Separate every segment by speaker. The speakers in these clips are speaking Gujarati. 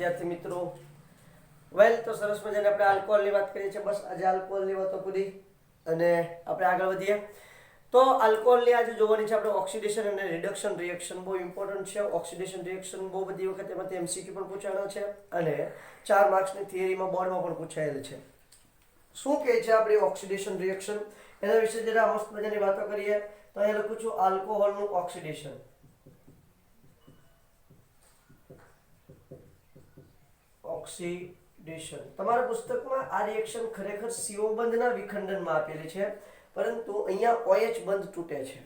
Speaker 1: વિદ્યાર્થી મિત્રો વેલ તો સરસ મજાની આપણે આલ્કોહોલની વાત કરીએ છીએ બસ આજે આલ્કોહોલની વાતો પૂરી અને આપણે આગળ વધીએ તો આલ્કોહોલની આજે જોવાની છે આપણે ઓક્સિડેશન અને રિડક્શન રિએક્શન બહુ ઇમ્પોર્ટન્ટ છે ઓક્સિડેશન રિએક્શન બહુ બધી વખત એમાંથી એમસીક્યુ પણ પૂછાણા છે અને 4 માર્ક્સની થિયરીમાં બોર્ડમાં પણ પૂછાયેલ છે શું કહે છે આપણી ઓક્સિડેશન રિએક્શન એના વિશે જરા મસ્ત મજાની વાતો કરીએ તો અહીંયા લખું છું આલ્કોહોલનું ઓક્સિડેશન ઓક્સિડેશન તમારા પુસ્તકમાં આ રિએક્શન ખરેખર CO બંધના વિખંડનમાં આપેલી છે પરંતુ અહીંયા OH બંધ તૂટે છે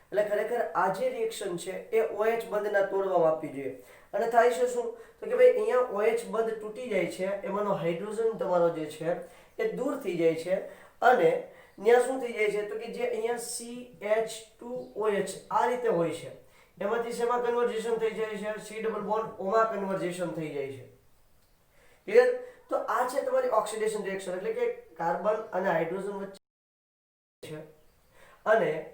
Speaker 1: એટલે ખરેખર આ જે રિએક્શન છે એ OH બંધના તોડવામાં આપવી જોઈએ અને થાય છે શું તો કે ભાઈ અહીંયા OH બંધ તૂટી જાય છે એમાંનો હાઇડ્રોજન તમારો જે છે એ દૂર થઈ જાય છે અને ત્યાં શું થઈ જાય છે તો કે જે અહીંયા CH2OH આ રીતે હોય છે એમાંથી શેમાં કન્વર્ઝેશન થઈ જાય છે C ડબલ બોન્ડ ઓમાં કન્વર્ઝેશન થઈ જાય છે ક્લિયર તો આ છે તમારી ઓક્સિડેશન રિએક્શન એટલે કે કાર્બન અને હાઇડ્રોજન વચ્ચે છે અને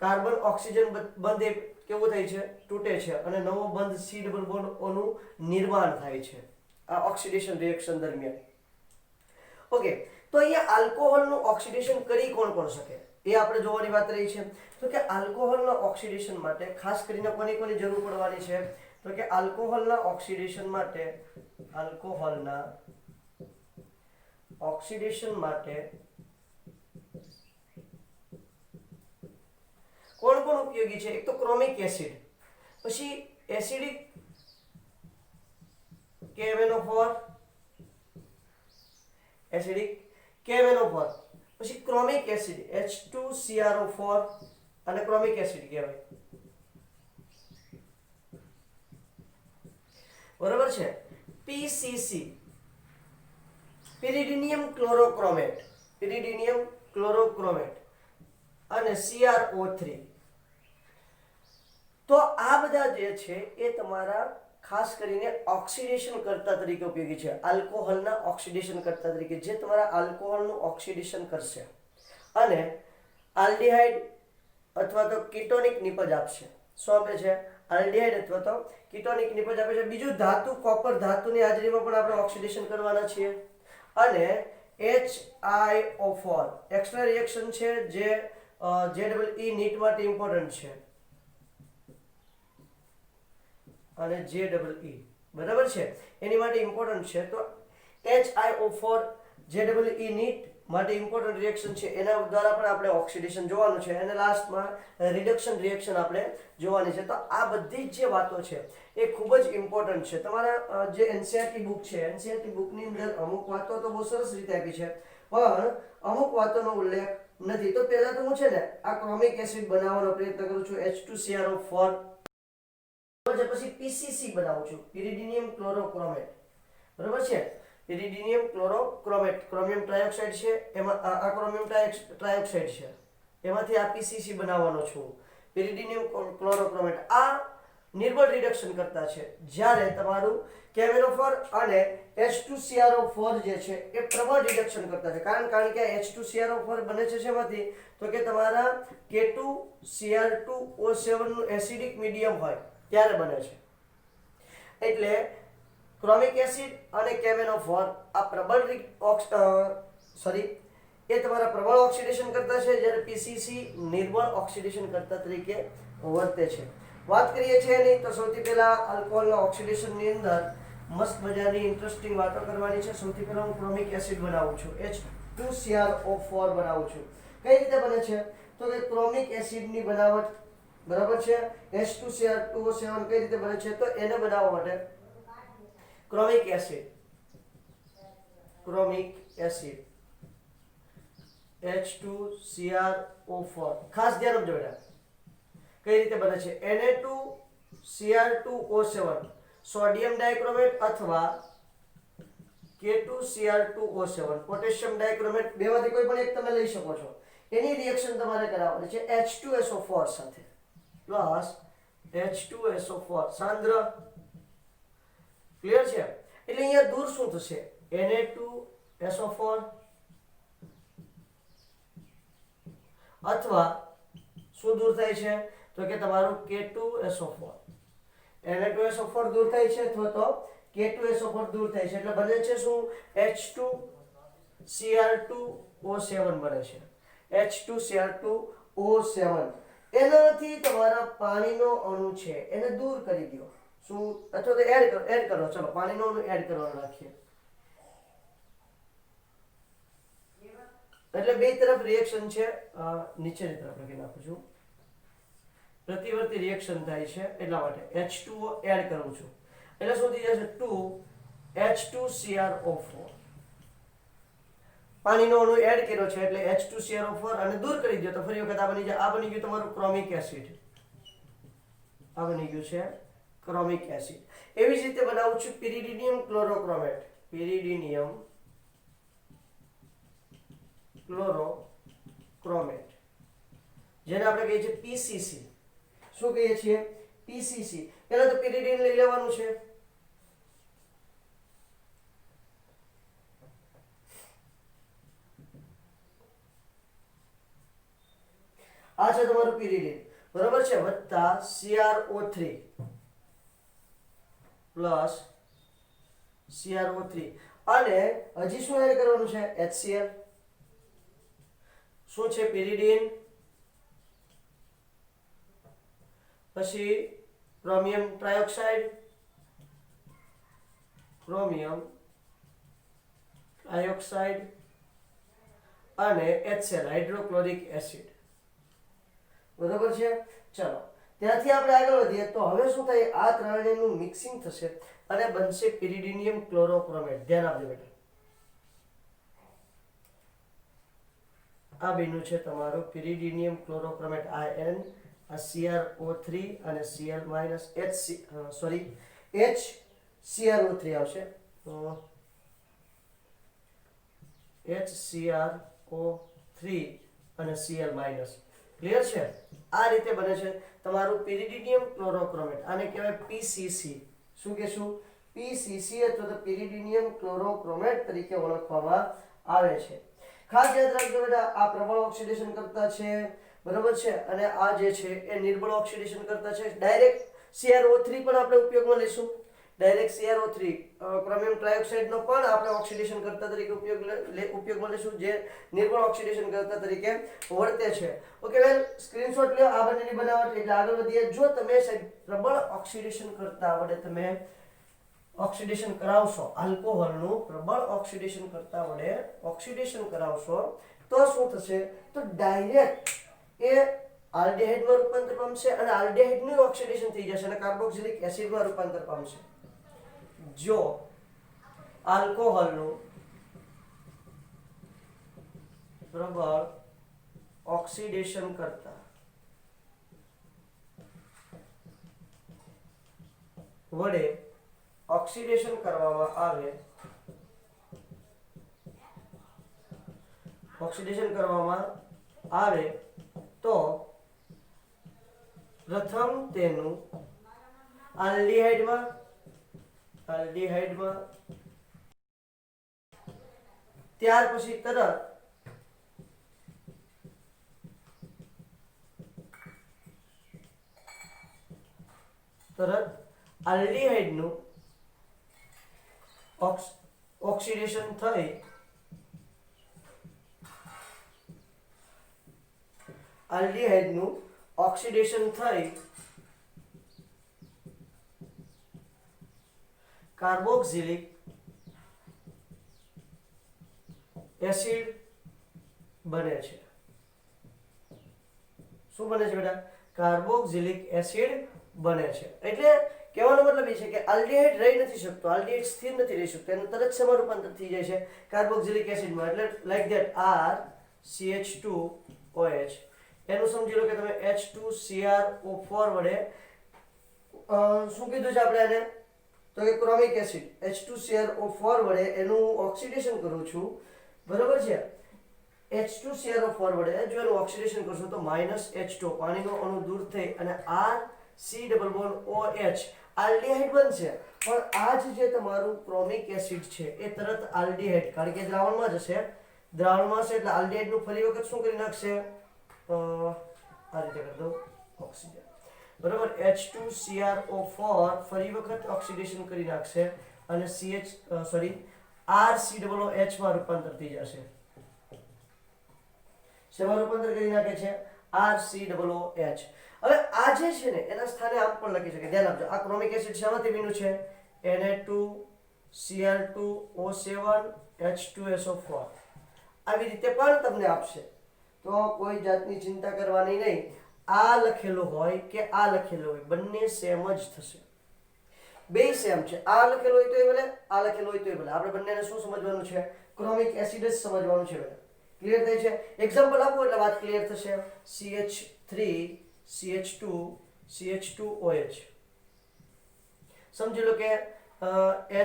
Speaker 1: કાર્બન ઓક્સિજન બંધ કેવું થાય છે તૂટે છે અને નવો બંધ C ડબલ બોન્ડ O નું નિર્માણ થાય છે આ ઓક્સિડેશન રિએક્શન દરમિયાન ઓકે તો અહીંયા આલ્કોહોલનું ઓક્સિડેશન કરી કોણ શકે એ આપણે જોવાની વાત રહી છે તો કે આલ્કોહોલના ઓક્સિડેશન માટે ખાસ કરીને કોની જરૂર પડવાની છે તો કે આલ્કોહોલના ઓક્સિડેશન માટે કોણ ઉપયોગી છે એક તો ક્રોમિક એસિડ પછી એસિડિક KMnO4 પછી ક્રોમિક એસિડ H2CrO4 અને ક્રોમિક એસિડ કહેવાય બરાબર છે PCC પેરિડિનિયમ ક્લોરોક્રોમેટ અને CrO3 તો આ બધા જે છે એ તમારા ખાસ કરીને ઓક્સિડેશન કરતા તરીકે ઉપયોગી છે આલ્કોહોલના ઓક્સિડેશન કરતા તરીકે જે તમારા આલ્કોહોલનું ઓક્સિડેશન કરશે અને આલ્ડિહાઇડ અથવા તો કીટોનિક નિપજ આપશે શું આપે છે આલ્ડિહાઇડ અથવા તો કીટોનિક નિપજ આપે છે બીજું ધાતુ કોપર ધાતુની હાજરીમાં પણ આપણે ઓક્સિડેશન કરવાના છીએ અને HiO4 એક્સ્ટ્રા રિએક્શન છે જે JEE નીટ માટે ઇમ્પોર્ટન્ટ છે અને JEE બરાબર છે એની માટે ઇમ્પોર્ટન્ટ છે તો HiO4 JEE નીટ માટે ઇમ્પોર્ટન્ટ રિએક્શન છે એના દ્વારા પણ આપણે ઓક્સિડેશન જોવાનું છે અને લાસ્ટમાં રિડક્શન રિએક્શન આપણે જોવાની છે તો આ બધી જ જે વાતો છે એ ખૂબ જ ઇમ્પોર્ટન્ટ છે તમારા જે NCERT બુક છે NCERT બુકની અંદર અમુક વાતો તો બહુ સરસ રીતે આપી છે પણ અમુક વાતોનો ઉલ્લેખ નથી તો પહેલા તો હું છે ને આ ક્રોમિક એસિડ બનાવવાનો પ્રયત્ન કરું છું H2CrO4 પછી PCC બનાવું છું પેરિડિનિયમ ક્લોરોક્રોમેટ બરાબર છે પેરિડિનિયમ ક્લોરોક્રોમેટ ક્રોમિયમ ટ્રાયોક્સાઇડ છે એમાં આ ક્રોમિયમ ટ્રાયોક્સાઇડ છે એમાંથી આ PCC બનાવવાનો છું પેરિડિનિયમ ક્લોરોક્રોમેટ આ નિર્બળ રિડક્શન કરતા છે જ્યારે તમારું KMnO4 અને H2CrO4 જે છે એ પ્રબળ રિડક્શન કરતા છે કારણ કે H2CrO4 બને છે શેમાંથી તો કે તમારા K2Cr2O7 નું એસિડિક મીડિયમ હોય ત્યારે બને છે એટલે ક્રોમિક એસિડ અને KMnO4 આ પ્રબળ એ તમારા પ્રબળ ઓક્સિડેશન કરતા છે જ્યારે PCC નિર્બળ ઓક્સિડેશન કરતા તરીકે વર્તે છે વાત કરીએ છીએ એની તો સૌથી પહેલા આલ્કોહોલના ઓક્સિડેશનની અંદર મસ્ત મજાની ઇન્ટરેસ્ટિંગ વાતો કરવાની છે સૌથી પહેલા હું ક્રોમિક એસિડ બનાવું છું H2CrO4 બનાવું છું કઈ રીતે બને છે તો કે ક્રોમિક એસિડની બનાવટ બરાબર છે H2Cr2O7 કઈ રીતે બને છે તો એને બનાવવા માટે ક્રોમિક એસિડ H2CrO4 ખાસ ધ્યાન આપજો બેટા કઈ રીતે બને છે Na2Cr2O7 સોડિયમ ડાઇક્રોમેટ અથવા K2Cr2O7 પોટેશિયમ ડાઇક્રોમેટ બેમાંથી કોઈ પણ એક તમે લઈ શકો છો એની રિએક્શન તમારે કરાવવાની છે H2SO4 સાથે પ્લસ H2SO4 સાંદ્ર ક્લિયર છે એટલે અહીંયા દૂર શું થશે Na2SO4 અથવા શું દૂર થાય છે તો કે તમારું K2SO4 Na2SO4 દૂર થાય છે અથવા તો K2SO4 દૂર થાય છે એટલે બને છે શું H2Cr2O7 બને છે H2Cr2O7 એનાથી તમારા પાણીનો અણુ છે એને દૂર કરી દો શું અથવા તો એડ કરો ચલો પાણીનો અણુ એડ કરવાનું રાખીએ એટલે બે તરફ રિએક્શન છે નીચેની તરફ લખી નાખું છું પ્રતિવર્તી રિએક્શન થાય છે એટલા માટે H2O એડ કરું છું એટલે શું થઈ જશે 2H2Cr4 પાણીનો અણુ એડ કર્યો છે એટલે H2Cr4 અને દૂર કરી દો તો ફરી વખત આ બની ગયું તમારું ક્રોમિક એસિડ આ બની ગયું છે ક્રોમિક એસિડ એવી જ રીતે બનાવું છું pyridinium ક્લોરોક્રોમેટ જેને આપણે કહીએ છીએ PCC શું કહીએ છીએ PCC પહેલા તો pyridine લઈ લેવાનું છે આ છે તમારું pyridine બરાબર છે વત્તા CrO3 પ્લસ CrO3 અને હજી શું એડ કરવાનું છે HCl શું છે pyridine પછી ક્રોમિયમ ટ્રાયોક્સાઇડ અને HCl હાઇડ્રોક્લોરિક એસિડ બરાબર છે ચલો ત્યાંથી આપણે આગળ વધીએ તો હવે શું થાય આ ત્રણેયનું મિક્સિંગ થશે અને બનશે pyridinium ક્લોરોક્રોમેટ ધ્યાન આપજો બેટા આ બન્યું છે તમારું pyridinium ક્લોરોક્રોમેટ IN આ CrO3 અને Cl HCrO3 આવશે તો HCrO3 અને Cl ક્લિયર છે આ રીતે બને છે તમારું pyridinium ક્લોરોક્રોમેટ આને કહેવાય PCC શું કહેશું PCC અથવા તો pyridinium ક્લોરોક્રોમેટ તરીકે ઓળખવામાં આવે છે ખાસ યાદ રાખજો બેટા આ પ્રબળ ઓક્સિડેશન કરતા છે બરાબર છે અને આ જે છે એ નિર્બળ ઓક્સિડેશન કરતા છે ડાયરેક્ટ CrO3 પણ આપણે ઉપયોગમાં લઈશું ડાયરેક્ટ CrO3 ક્રોમિયમ ટ્રાયોક્સાઇડ નો પણ આપણે ઓક્સિડેશન કરતા તરીકે ઉપયોગમાં લઈશું જે નિર્બળ ઓક્સિડેશન કરતા તરીકે વર્તે છે ઓકે વેલ સ્ક્રીનશોટ લ્યો આ બંનેની બનાવટ એટલે આગળ વધીએ જો તમે સાહેબ પ્રબળ ઓક્સિડેશન કરતા આવડે તમે ઓક્સિડેશન કરાવશો આલ્કોહોલનું પ્રબળ ઓક્સિડેશન કરતા વડે ઓક્સિડેશન કરાવશો તો શું થશે તો ડાયરેક્ટ એ આલ્ડિહાઇડમાં રૂપાંતર પામશે અને આલ્ડિહાઇડનું ઓક્સિડેશન થઈ જશે અને કાર્બોક્સિલિક એસિડમાં રૂપાંતર પામશે જો આલ્કોહોલનું પ્રબળ ઓક્સિડેશન કરતા વડે ઓક્સિડેશન કરવામાં આવે તો પ્રથમ તેનું આલ્ડિહાઇડમાં ત્યાર પછી તરત આલ્ડિહાઇડનું ઓક્સિડેશન થઈ કાર્બોક્સિલિક એસિડ બને છે શું બને છે બેટા કાર્બોક્સિલિક એસિડ બને છે એટલે કહેવાનો મતલબ એ છે કે આલ્ડિહાઇડ રહી નથી શકતો આલ્ડિહાઇડ સ્થિર નથી રહી શકતો એનું તરત સમા રૂપાંતર થઈ જાય છે કાર્બોક્સિલિક એસિડમાં એટલે લાઈક ધેટ RCH2OH એનું સમજી લો કે તમે H2Cr4 વડે શું કીધું છે આપણે આને તો કે ક્રોમિક એસિડ H2Cr4 વડે એનું ઓક્સિડેશન કરું છું બરાબર છે H2Cr4 વડે જો એનું ઓક્સિડેશન કરશો તો -H2 પાણીનો અણુ દૂર થઈ અને RC double bond OH aldehyde બનશે પણ આ જે તમારું ક્રોમિક એસિડ છે એ તરત આલ્ડિહાઇડ કારણ કે દ્રાવણમાં જ હશે દ્રાવણમાં છે એટલે આલ્ડિહાઇડનું ફરી વખત શું કરી નાખશે આ રીતે કરી દો ઓક્સિજન બરાબર H2Cr4 ફરી વખત ઓક્સિડેશન કરી નાખશે અને RCOOH માં રૂપાંતર થઈ જશે. શેમાં રૂપાંતર કરી નાખે છે? RCOOH. હવે આ જે છે ને એના સ્થાને આમ પણ લખી શકે. ધ્યાન આપજો, આ ક્રોમિક એસિડ શેમાંથી બન્યું છે? Na2Cl2O7H2SO4. આવી રીતે પણ તમને આપશે, તો કોઈ જાતની ચિંતા કરવાની નહીં. આ લખેલું હોય કે આ લખેલું હોય, બંને સેમ જ થશે. બે સેમ છે. આ લખેલું હોય તોય ભલે, આ લખેલું હોય તોય ભલે. આપણે બંનેને શું સમજવાનું છે? ક્રોમિક એસિડ જ સમજવાનું છે. ક્લિયર થાય છે? એક્ઝામ્પલ આપો એટલે વાત ક્લિયર થશે. CH3CH2CH2OH. સમજી લો કે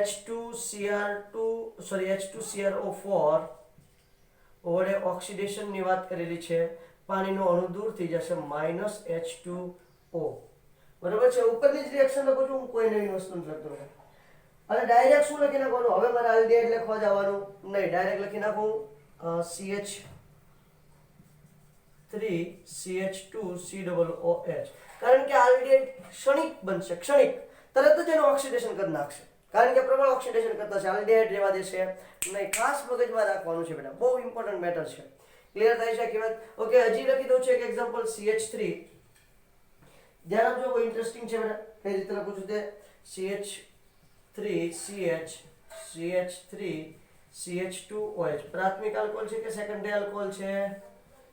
Speaker 1: H2CrO4 વડે ઓક્સિડેશનની વાત કરેલી છે. પાણીનો અણુ દૂર થઈ જશે, -H2O. બરાબર છે? ઉપરની જ રિએક્શન લખું છું હું, કોઈ નવી વસ્તુ નથી લખતો. અને ડાયરેક્ટ શું લખી નાખવાનું? હવે મારે આલ્ડિહાઇડ લખવા જવાનું નહીં, ડાયરેક્ટ લખી નાખું CH3CH2COOH. કારણ કે આલ્ડિહાઇડ ક્ષણિક બનશે, ક્ષણિક, તરત જ એનું ઓક્સિડેશન કરી નાખશે. કારણ કે પ્રબળ ઓક્સિડેશન કરતા છે, આલ્ડિહાઇડ રહેવા દેશે નહીં. ખાસ મગજમાં રાખવાનું છે બેટા, બહુ ઇમ્પોર્ટન્ટ મેટર છે. ક્લિયર થાય છે આખી વાત? ઓકે, હજી લખી દઉં છું એક એક્ઝામ્પલ. CH3, ધ્યાન આપજો, બહુ ઇન્ટરેસ્ટિંગ છે બેટા. કઈ રીતે લખું છું તે? CH3CH2OH. પ્રાથમિક આલ્કોહોલ છે કે સેકન્ડરી આલ્કોહોલ છે?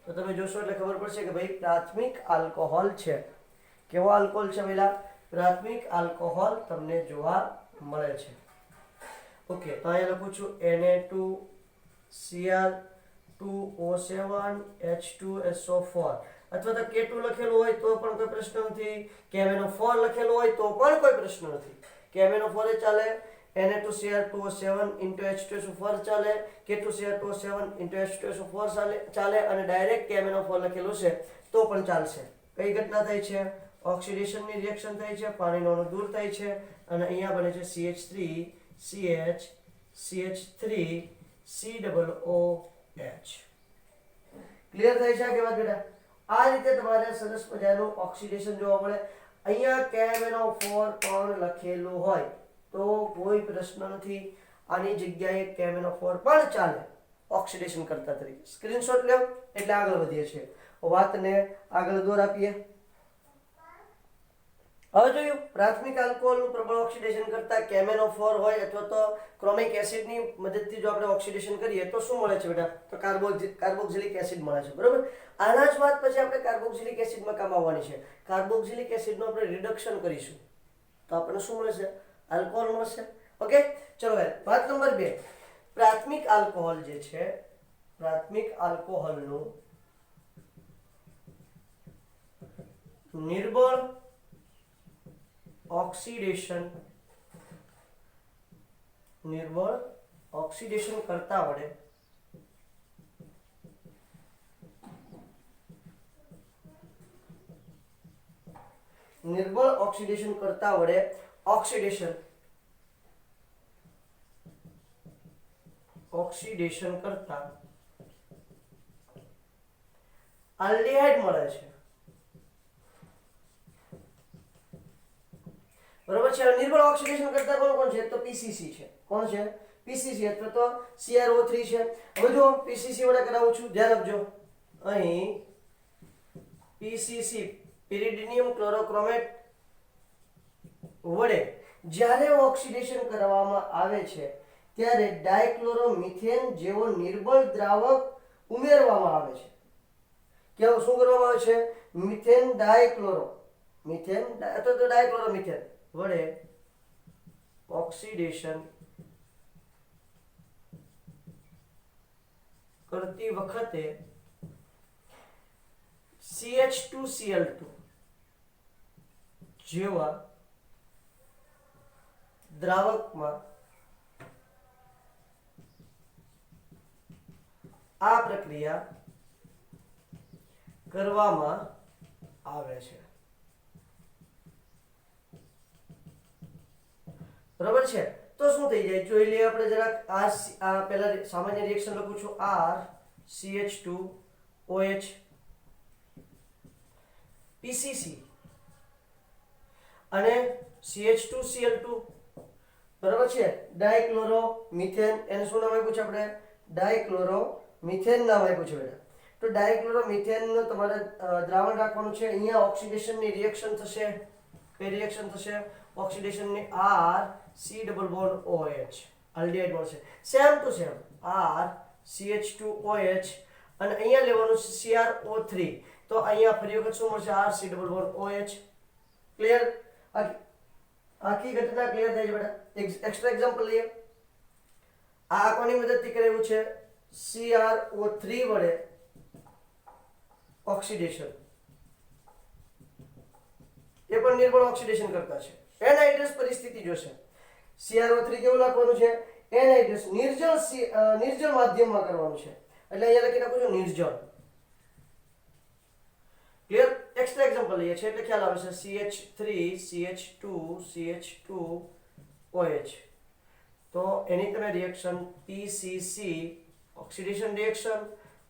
Speaker 1: તો તમે જોશો એટલે ખબર પડશે કે ભાઈ પ્રાથમિક આલ્કોહોલ છે. કેવો આલ્કોહોલ છે પેલા? પ્રાથમિક આલ્કોહોલ તમને જોવા મળે છે. ઓકે, તો અહીંયા લખું છું Na2Cl2O7H2SO4. અથવા તો K2 લખેલું હોય તો પણ કોઈ પ્રશ્ન નથી. KMnO4 લખેલું હોય તો પણ કોઈ પ્રશ્ન નથી. KMnO4 ચાલે, Na2Cl2O7H2SO4 ચાલે, K2Cl2O7H2SO4 ચાલે, અને ડાયરેક્ટ KMnO4 લખેલું છે તો પણ ચાલશે. કઈ ઘટના થાય છે? ઓક્સિડેશનની રિએક્શન થાય છે, પાણીનો અણુ દૂર થાય છે, અને અહીંયા બને છે CH3CH3COOH. ક્લિયર થાય છે કે વાત બેટા? આ રીતે તમારે સરસ મજાનું ઓક્સિડેશન જોવા મળે. અહીંયા KMnO4 પણ લખેલું હોય તો કોઈ પ્રશ્ન નથી. આની જગ્યાએ KMnO4 પણ ચાલે ઓક્સિડેશન કરતા તરીકે. સ્ક્રીનશોટ લો એટલે આગળ વધીએ છીએ. વાતને આગળ દોર આપીએ. હવે જોયું, પ્રાથમિક આલ્કોહોલનું પ્રબળ ઓક્સિડેશન કરતા KMnO4 હોય અથવા તો ક્રોમિક એસિડની મદદથી જો આપણે ઓક્સિડેશન કરીએ તો શું મળે છે બેટા? તો કાર્બોક્સિલિક એસિડ મળે છે. બરોબર? આના જ વાત પછી આપણે કાર્બોક્સિલિક એસિડમાં કામ આવવાની છે. કાર્બોક્સિલિક એસિડનું આપણે રિડક્શન કરીશું તો આપણને શું મળશે? આલ્કોહોલ મળશે. ઓકે, ચલો વાત નંબર 2. પ્રાથમિક આલ્કોહોલ જે છે, પ્રાથમિક આલ્કોહોલનું નિર્બળ ઓક્સિડેશન કરતા વડે ઓક્સિડેશન કરતા આલ્ડિહાઇડ મળે છે. બરોબર છે? નિર્બળ ઓક્સિડેશન કરતા કોણ છે? તો PCC છે. કોણ છે? PCC અથવા તો CrO3 છે. હવે જો PCC વડે કરાવું છું, ધ્યાન આપજો. અહીં PCC પેરિડિનિયમ ક્લોરોક્રોમેટ વડે જ્યારે ઓક્સિડેશન કરવામાં આવે છે ત્યારે ડાયક્લોરોમિથેન જેવો નિર્બળ દ્રાવક ઉમેરવામાં આવે છે. કેવું શું કરવામાં આવે છે? મિથેન ડાયક્લોરોમિથેન વડે ઓક્સિડેશન કરતી વખતે CH2Cl2 જેવા દ્રાવકમાં આ પ્રક્રિયા કરવામાં આવે છે. બરાબર છે? તો શું થઈ જાય જોઈ લઈએ આપણે જરાક. આ પહેલા સામાન્ય રિએક્શન લખું છું. RCH2OH PCC અને CH2Cl2. બરાબર છે, ડાયક્લોરો મિથેન, એને શું નામ આપ્યું છે આપણે? ડાયક્લોરો મિથેન નામ આપ્યું છે બેટા. તો ડાયક્લોરો મિથેન નું તમારે દ્રાવણ રાખવાનું છે. અહીંયા ઓક્સિડેશન ની રિએક્શન થશે. કઈ રિએક્શન થશે? ઓક્સિડેશન ની R C double bond OH aldehyde મળશે. Same to same R CH2OH અને અહીંયા લેવાનું છે CrO3. તો અહીંયા ફરી વખત શું મળશે? R C double bond OH. Clear? આખી ઘટના ક્લિયર થઈ છે બેટા. એક્સ્ટ્રા એક્ઝામ્પલ લઈએ. આ કોની મદદથી કરેલું છે? CrO3 વડે ઓક્સિડેશન. એ પણ નિર્બળ ઓક્સિડેશન કરતા છે. એનહાઇડ્રસ પરિસ્થિતિ જોશે. CrO3 કેવું લખવાનું છે? એનહાઇડ્રસ, નિર્જળ માધ્યમમાં કરવાનું છે. એટલે અહીંયા લખી નાખું છું નિર્જળ. ક્લિયર? એક્સ્ટ્રા એક્ઝામ્પલ લઈએ છે એટલે ખ્યાલ આવે છે. CH3 CH2 CH2OH. તો એની તમે રિએક્શન PCC ઓક્સિડેશન રિએક્શન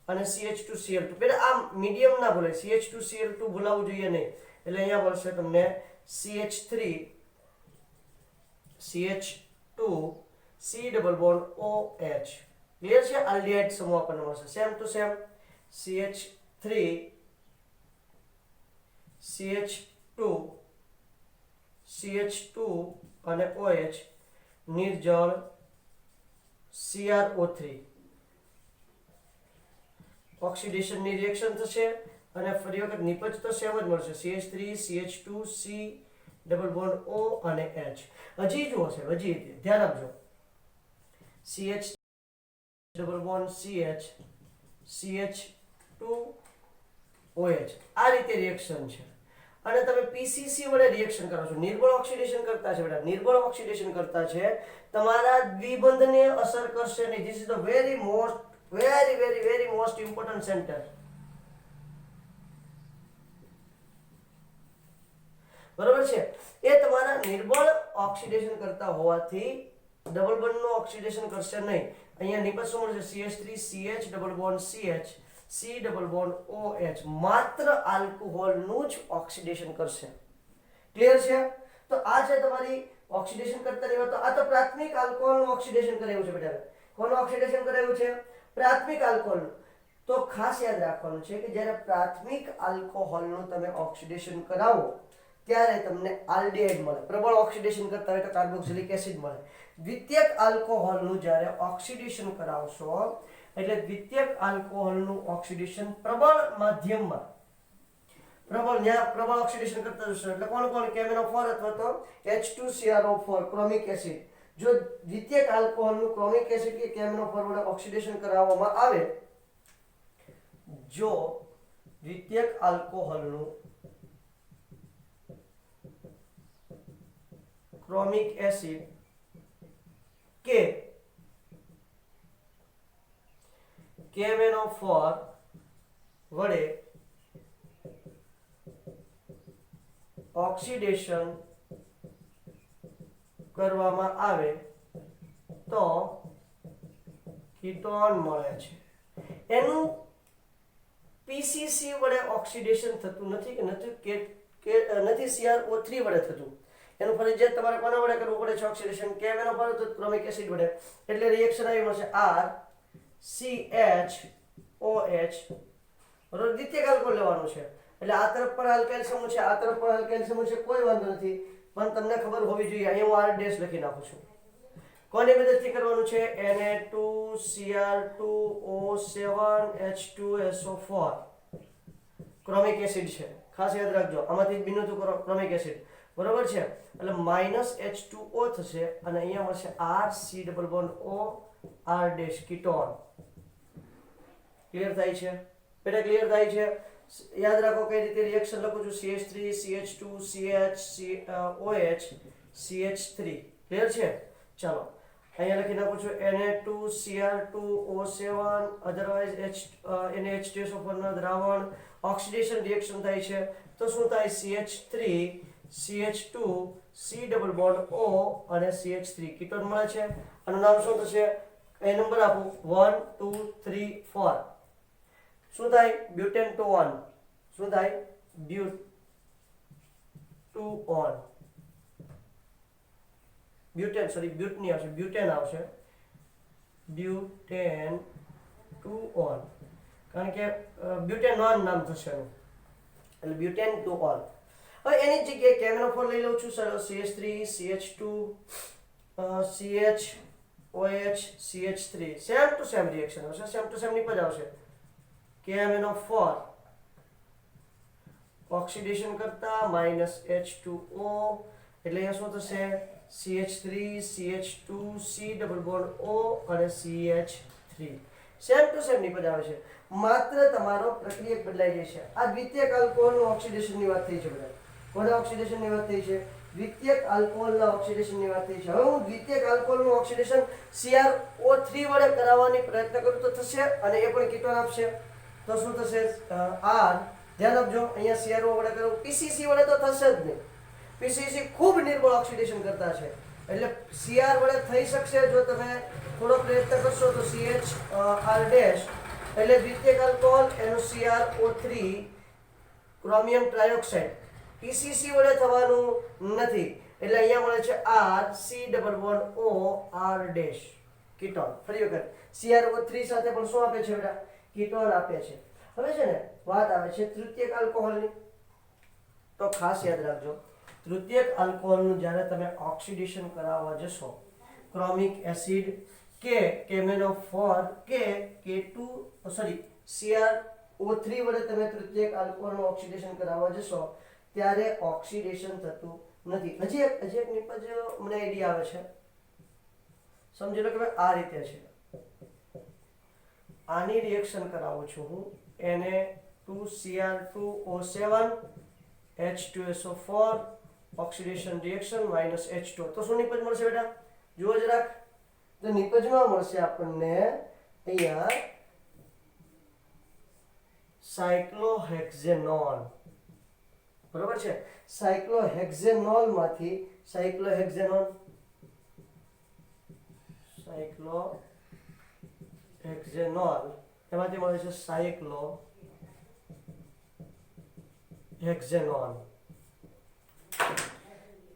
Speaker 1: અને CH2Cl2. બેટા આ મીડિયમ ના ભૂલે, CH2Cl2 ભૂલાવવું જોઈએ નહીં. એટલે અહીંયા મળશે તમને CH3 CH2 C double bond OH. Clear છે? આલ્ડિહાઇડ સમૂહ આપણને મળશે. Same to same CH3 CH2 CH2 અને OH નિર્જળ CrO3. ઓક્સિડેશન ની રિએક્શન થશે અને ફરી વખત નિપજ તો સેમ જ મળશે. CH3 CH2 C double bond O અને H. હજી જુઓ છે, હજી ધ્યાન આપજો. CH double bond CH CH2 OH આ રીતે રિએક્શન છે. અને તમે PCC વડે રિએક્શન કરો છો. નિર્બળ ઓક્સિડેશન કરતા છે બેટા. નિર્બળ ઓક્સિડેશન કરતા છે, તમારા દ્વિબંધને અસર કરશે નહીં. This is the very most important sentence. બરોબર છે? એ તમારા નિર્બળ ઓક્સિડેશન કરતા હોવાથી ડબલ બોન્ડ નું ઓક્સિડેશન કરશે નહીં. અહીંયા નિપજ શું મળશે? CH3 CH double bond CH C double bond OH. માત્ર આલ્કોહોલ નું જ ઓક્સિડેશન કરશે. ક્લિયર છે? તો આ છે તમારી ઓક્સિડેશન કરતા રહેવા. તો આ તો પ્રાથમિક આલ્કોહોલ નું ઓક્સિડેશન કરાવ્યું છે બેટા. કોનું ઓક્સિડેશન કરાવ્યું છે? પ્રાથમિક આલ્કોહોલ નું. તો ખાસ યાદ રાખવાનું છે કે જ્યારે પ્રાથમિક આલ્કોહોલ નું તમે ઓક્સિડેશન કરાવો ત્યારે તમને આલ્ડિહાઇડ મળે. પ્રબળ ઓક્સિડેશન કરતા હોય તો કાર્બોક્સિલિક એસિડ મળે. દ્વિતીયક આલ્કોહોલ નું જ્યારે ઓક્સિડેશન કરાવશો એટલે દ્વિતીયક આલ્કોહોલનું ઓક્સિડેશન પ્રબળ માધ્યમમાં, પ્રબળ ઓક્સિડેશન કરતા જશે. એટલે કોણ? KMnO4 અથવા તો H2CrO4 ક્રોમિક એસિડ. જો દ્વિતીયક આલ્કોહોલનું ક્રોમિક એસિડ કે KMnO4 વડે ઓક્સિડેશન કરાવવામાં આવે, જો દ્વિતીયક આલ્કોહોલનું ક્રોમિક એસિડ કે KMnO4 વડે ઓક્સિડેશન કરવામાં આવે તો કીટોન મળે છે. એનું PCC વડે ઓક્સિડેશન થતું નથી કે નથી CrO3 વડે થતું. એનું ફરજિયાત તમારે કોના વડે કરવું પડે છે ઓક્સિડેશન? KMnO4 તો ક્રોમિક એસિડ વડે. એટલે રિએક્શન આવી મળશે RCHOH. બરોબર? દ્વિતીયક આલ્કોહોલ લેવાનું છે. એટલે આ તરફ પણ આલ્કાઇલ સમૂહ છે, આ તરફ પણ આલ્કાઇલ સમૂહ છે. કોઈ વાંધો નથી, પણ તમને ખબર હોવી જોઈએ. અહીંયા હું R ડેશ લખી નાખું છું. કોની મદદથી કરવાનું છે? Na2Cr2O7H2SO4 ક્રોમિક એસિડ છે. ખાસ યાદ રાખજો, આમાંથી જ બન્યું હતું ક્રોમિક એસિડ. બરોબર છે? એટલે -H2O થશે અને અહીંયા મળશે RC double bond O R dash ketone. Clear થાય છે બેટા? ક્લિયર થાય છે? યાદ રાખો કઈ રીતે રિએક્શન લખું છું. CH3 CH2 CH CH3. Clear છે? ચાલો અહીંયા લખી નાખું છું Na2Cr2O7 અધરવાઇઝ NaH2SO4 ના દ્રાવણ ઓક્સિડેશન રિએક્શન થાય છે તો શું થાય? CH3 CH2 C double bond O અને CH3 કીટોન મળે છે. આનું નામ શું થશે? એ નંબર આપું 1 2 3 4. શું થાય? બ્યુટેન-2-1. શું થાય? બ્યુટ-2-1. બ્યુટેન સોરી બ્યુટ નહીં આવશે, બ્યુટેન આવશે, બ્યુટેન 2 ઓલ, કારણ કે બ્યુટેન નોન નામ થશે એનું, એટલે બ્યુટેન 2 ઓલ. હવે એની જગ્યાએ કેમેનોફોર લઈ લઉં છું sir, CH3 CH2 CH CH3, same to same reaction આવશે, સેમ ટુ સેમ નિપજ આવશે. કેમેનોફોર ઓક્સિડેશન કરતા -H2O, એટલે અહીંયા શું થશે, CH3 CH2 C double bond O અને CH3, સેમ ટુ સેમ નિપજ આવે છે, માત્ર તમારો પ્રક્રિયક બદલાઈ જશે. આ દ્વિતીયક આલ્કોહોલનું ઓક્સિડેશનની વાત થઈ છે બધા. કોના ઓક્સિડેશનની વાત થઈ છે? દ્વિતીયક આલ્કોહોલના ઓક્સિડેશનની વાત થઈ છે. હવે હું દ્વિતીયક આલ્કોહોલનું ઓક્સિડેશન CrO3 વડે કરાવવાની પ્રયત્ન કરું તો થશે, અને એ પણ કીટોન આપશે, તો શું થશે? R, ધ્યાન આપજો, અહીંયા CrO વડે કરું, PCC વડે તો થશે જ નહીં. PCC ખૂબ નિર્બળ ઓક્સિડેશન કરતા છે, એટલે Cr વડે થઈ શકશે જો તમે થોડો પ્રયત્ન કરશો તો CHR ડેશ, એટલે દ્વિતીયક આલ્કોહોલ એનું CrO3 ક્રોમિયમ ટ્રાયોક્સાઇડ, PCC વડે થવાનું નથી, એટલે અહીંયા મળે છે R C double bond O R dash, ketone. ફરી વખત CrO3 સાથે પણ શું આપે છે બેટા? કીટોન આપે છે. હવે છે ને વાત આવે છે તૃતીયક આલ્કોહોલની, તો ખાસ યાદ રાખજો, તૃતીયક આલ્કોહોલનું જ્યારે તમે ઓક્સિડેશન કરાવવા જશો, ક્રોમિક એસિડ કે કેમેનોફોર કે K2 સોરી CrO3 વડે તમે તૃતીયક આલ્કોહોલનું ઓક્સિડેશન કરાવવા જશો ત્યારે ઓક્સિડેશન થતું નથી. હજી એક નિપજ મને આઈડિયા આવે છે, સમજી લો કે ભાઈ આ રીતે છે, આની રિએક્શન કરાવું છું હું, Na2Cr2O7 H2SO4 oxidation reaction -H2O, તો શું નિપજ મળશે બેટા? જુઓ જરાક, તો નિપજમાં મળશે આપણને અહીંયા સાયક્લોહેક્ઝેનોન, બરોબર છે? સાયક્લોહેક્ઝેનોલ માંથી સાયક્લોહેક્ઝેનોન, એમાંથી મળે છે સાયક્લોહેક્ઝેનોન.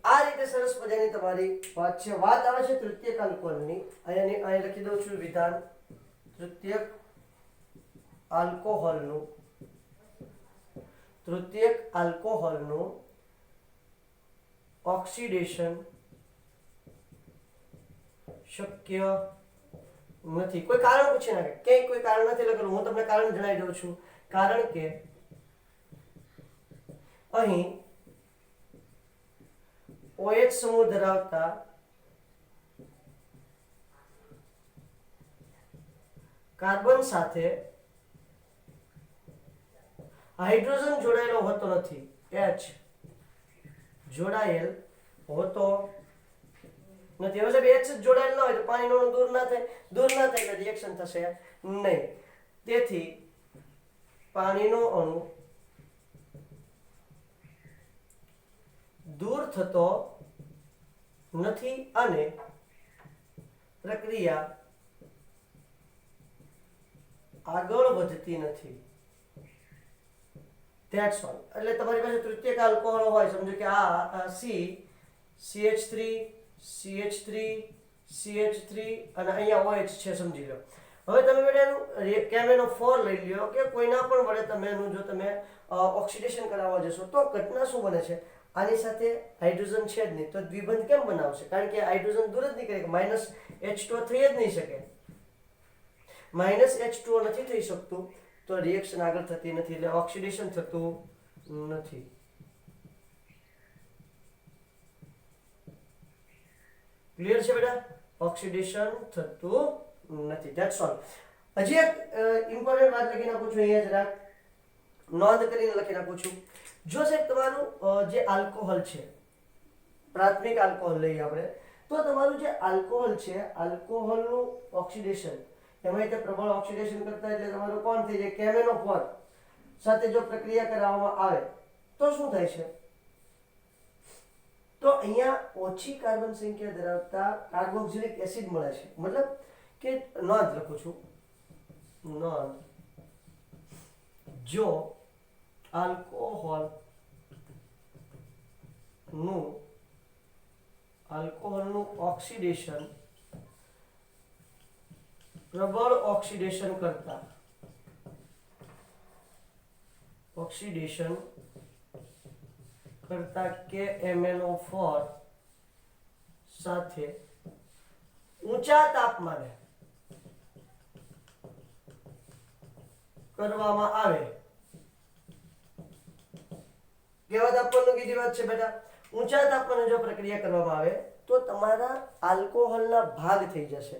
Speaker 1: આ રીતે સરસ મજાની તમારી વાત છે. વાત આવે છે તૃતીયક આલ્કોહોલની, અહીં લખી દઉં છું વિધાન, તૃતીયક આલ્કોહોલનું ઓક્સિડેશન શક્ય નથી. કોઈ કારણ પૂછી નાખે, ક્યાંય કોઈ કારણ નથી લખેલું, હું તમને કારણ જણાવી દઉં છું. કારણ કે અહીં OH સમૂહ ધરાવતા કાર્બન સાથે હાઇડ્રોજન જોડાયેલો હોતો નથી, H જોડાયેલ હોતો નથી. હવે સાહેબ H જોડાયેલ ન હોય તો પાણીનો અણુ દૂર ના થાય એટલે રિએક્શન થશે નહીં. તેથી પાણીનો અણુ દૂર થતો નથી અને પ્રક્રિયા આગળ વધતી નથી. That's all. એટલે તમારી પાસે તૃતીયક આલ્કોહોલ હોય, સમજો કે આ CH3 અને અહીંયા OH છે, સમજી લો. હવે તમે બેટા એનું કેમેનોફોર લઈ લ્યો કે કોઈના પણ વડે તમે એનું જો તમે ઓક્સિડેશન કરાવવા જશો તો ઘટના શું બને છે? આની સાથે હાઇડ્રોજન છે જ નહીં, તો દ્વિબંધ કેમ બનાવશે? કારણ કે હાઇડ્રોજન દૂર જ નહીં કરે, -H2O થઈ જ નહીં શકે. -H2O નથી થઈ શકતું તો રિએક્શન આગળ થતી નથી, એટલે ઓક્સિડેશન થતું નથી. ક્લિયર છે બેટા? ઓક્સિડેશન થતું નથી. That's all. હજી એક ઇમ્પોર્ટન્ટ વાત લખી નાખું છું, અહીંયા જરાક નોંધ કરીને લખી નાખું છું. જો સાહેબ તમારું જે આલ્કોહોલ છે, પ્રાથમિક આલ્કોહોલ લઈએ આપણે, તો તમારું જે આલ્કોહોલ છે, આલ્કોહોલનું ઓક્સિડેશન, એમાં રીતે પ્રબળ ઓક્સિડેશન કરતા એટલે તમારું કોણ થઈ જાય? કેમેનોફોર સાથે જો પ્રક્રિયા કરવામાં આવે તો શું થાય છે? તો અહીંયા ઓછી કાર્બન સંખ્યા ધરાવતા કાર્બોક્સિલિક એસિડ મળે છે. મતલબ કે નોંધ લખું છું, નોંધ, જો આલ્કોહોલ નું આલ્કોહોલનું ઓક્સિડેશન પ્રબળ ઓક્સિડેશન કરતા KMnO4 સાથે ઊંચા તાપમાને કરવામાં આવે. કેવા તાપમાનનું કીધી વાત છે બેટા? ઊંચા તાપમાને જો પ્રક્રિયા કરવામાં આવે તો તમારા આલ્કોહોલના ભાગ થઈ જશે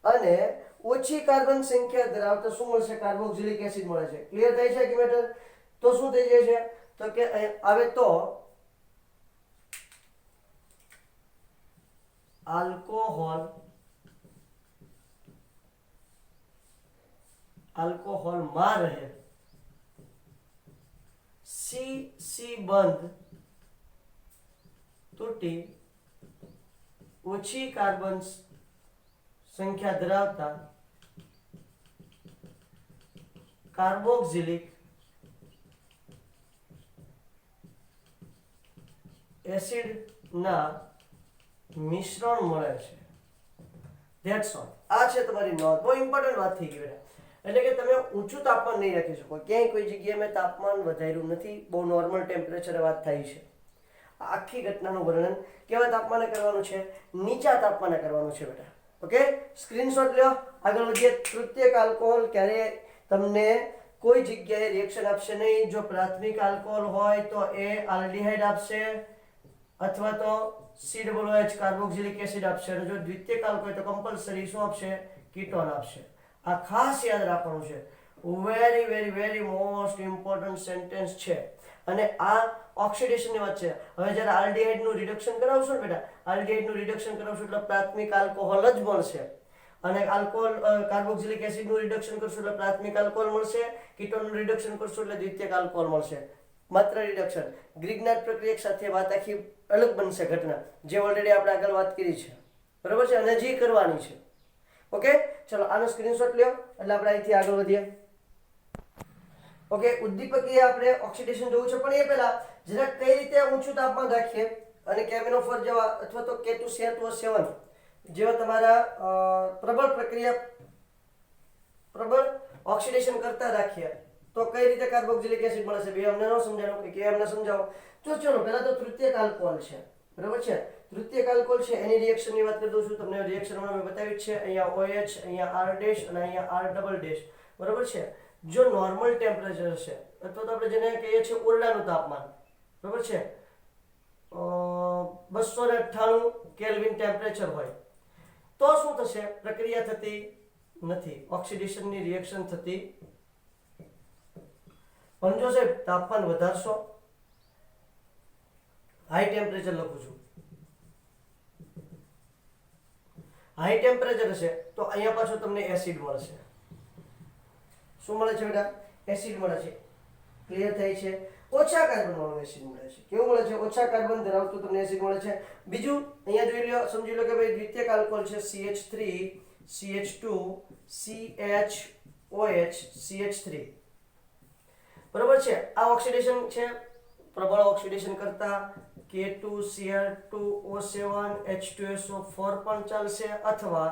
Speaker 1: અને ઓછી કાર્બન સંખ્યા ધરાવતા શું મળશે? કાર્બોક્સિલિક એસિડ મળે છે. ક્લિયર થાય છે કે મેટર? તો શું થઈ જાય છે? તો કે આવે તો આલ્કોહોલમાં રહે C બંધ તૂટી ઓછી કાર્બન સંખ્યા ધરાવતા કાર્બોક્સિલિક એસિડના મિશ્રણ મળે છે. That's all. આ છે તમારી નોંધ. બહુ ઇમ્પોર્ટન્ટ વાત થઈ ગઈ બેટા. એટલે કે તમે ઊંચું તાપમાન નહીં રાખી શકો. ક્યાંય કોઈ જગ્યાએ મેં તાપમાન વધાર્યું નથી. બહુ નોર્મલ ટેમ્પરેચરે વાત થઈ છે. આખી ઘટનાનું વર્ણન કેવા તાપમાને કરવાનું છે? નીચા તાપમાને કરવાનું છે બેટા. ઓકે, સ્ક્રીનશોટ લ્યો. આગળ વધીએ. તૃતીયક આલ્કોહોલ ક્યારે તમને કોઈ જગ્યાએ રિએક્શન આપશે નહીં. જો પ્રાથમિક આલ્કોહોલ હોય તો એ આલ્ડિહાઇડ આપશે અથવા તો COOH કાર્બોક્સિલિક એસિડ આપશે. અને જો દ્વિતીયક આલ્કોહોલ તો કમ્પલસરી શું આપશે? કીટોન આપશે. આ ખાસ યાદ રાખવાનું છે. Very very very most important sentence છે. અને આ ઓક્સિડેશનની વાત છે. હવે જ્યારે આલ્ડિહાઇડનું રિડક્શન કરાવશો ને બેટા, આલ્ડિહાઇડનું રિડક્શન કરાવશો એટલે પ્રાથમિક આલ્કોહોલ જ મળશે. અને આલ્કોહોલ કાર્બોક્સિલિક એસિડનું રિડક્શન કરશો એટલે પ્રાથમિક આલ્કોહોલ મળશે. કીટોનનું રિડક્શન કરશો એટલે દ્વિતીયક આલ્કોહોલ મળશે. માત્ર રિડક્શન. ગ્રિગ્નાર્ડ પ્રક્રિયા સાથે વાત આખી અલગ બનશે ઘટના, જે ઓલરેડી આપણે આગળ વાત કરી છે. બરાબર છે? અને હજી કરવાની છે. ઓકે, ચલો આનો સ્ક્રીનશોટ લ્યો એટલે આપણે અહીંથી આગળ વધીએ. ઓકે, ઉદ્દીપકીય આપણે ઓક્સિડેશન જોવું છે, પણ એ પહેલા જરા કઈ રીતે ઊંચું તાપમાન રાખીએ અને KMnO4 જેવા અથવા તો K2CR2O7 જેવા તમારા પ્રબળ ઓક્સિડેશન કરતા રાખીએ તો કઈ રીતે કાર્બોક્સિલિક એસિડ મળે છે? બે અમને ન સમજાણું કે અમને સમજાવો. તો ચલો પહેલા તો તૃતીયક આલ્કોહોલ છે. બરાબર છે? તૃતીયક આલ્કોહોલ છે એની રિએક્શનની વાત કરી દઉં છું તમને. રિએક્શન મેં બતાવી છે. અહીંયા OH, અહીંયા R' અને અહીંયા R'. બરાબર છે? જો નોર્મલ ટેમ્પરેચર છે અથવા તો આપણે જેને કહીએ છીએ ઓરડાનું તાપમાન, બરાબર છે, 298 કેલ્વિન ટેમ્પરેચર હોય તો શું થશે? પ્રક્રિયા થતી નથી, ઓક્સિડેશનની રિએક્શન થતી. પણ જો સાહેબ તાપમાન વધારશો, હાઈ ટેમ્પરેચર લખું છું, હાઈ ટેમ્પરેચર હશે તો અહીંયા પાછું તમને એસિડ મળશે. શું મળે છે બેટા? એસિડ મળે છે. ક્લિયર થાય છે? ઓછા કાર્બન વાળું એસિડ મળે છે. કેવું મળે છે? ઓછા કાર્બન ધરાવતું તમને એસિડ મળે છે. બીજું અહીંયા જોઈ લો, સમજી લો કે ભાઈ દ્વિતીયક આલ્કોહોલ છે CH3 CH2 CHOH CH3. બરાબર છે? આ ઓક્સિડેશન છે, પ્રબળ ઓક્સિડેશન કરતા K2Cr2O7 H2SO4 પણ ચાલશે અથવા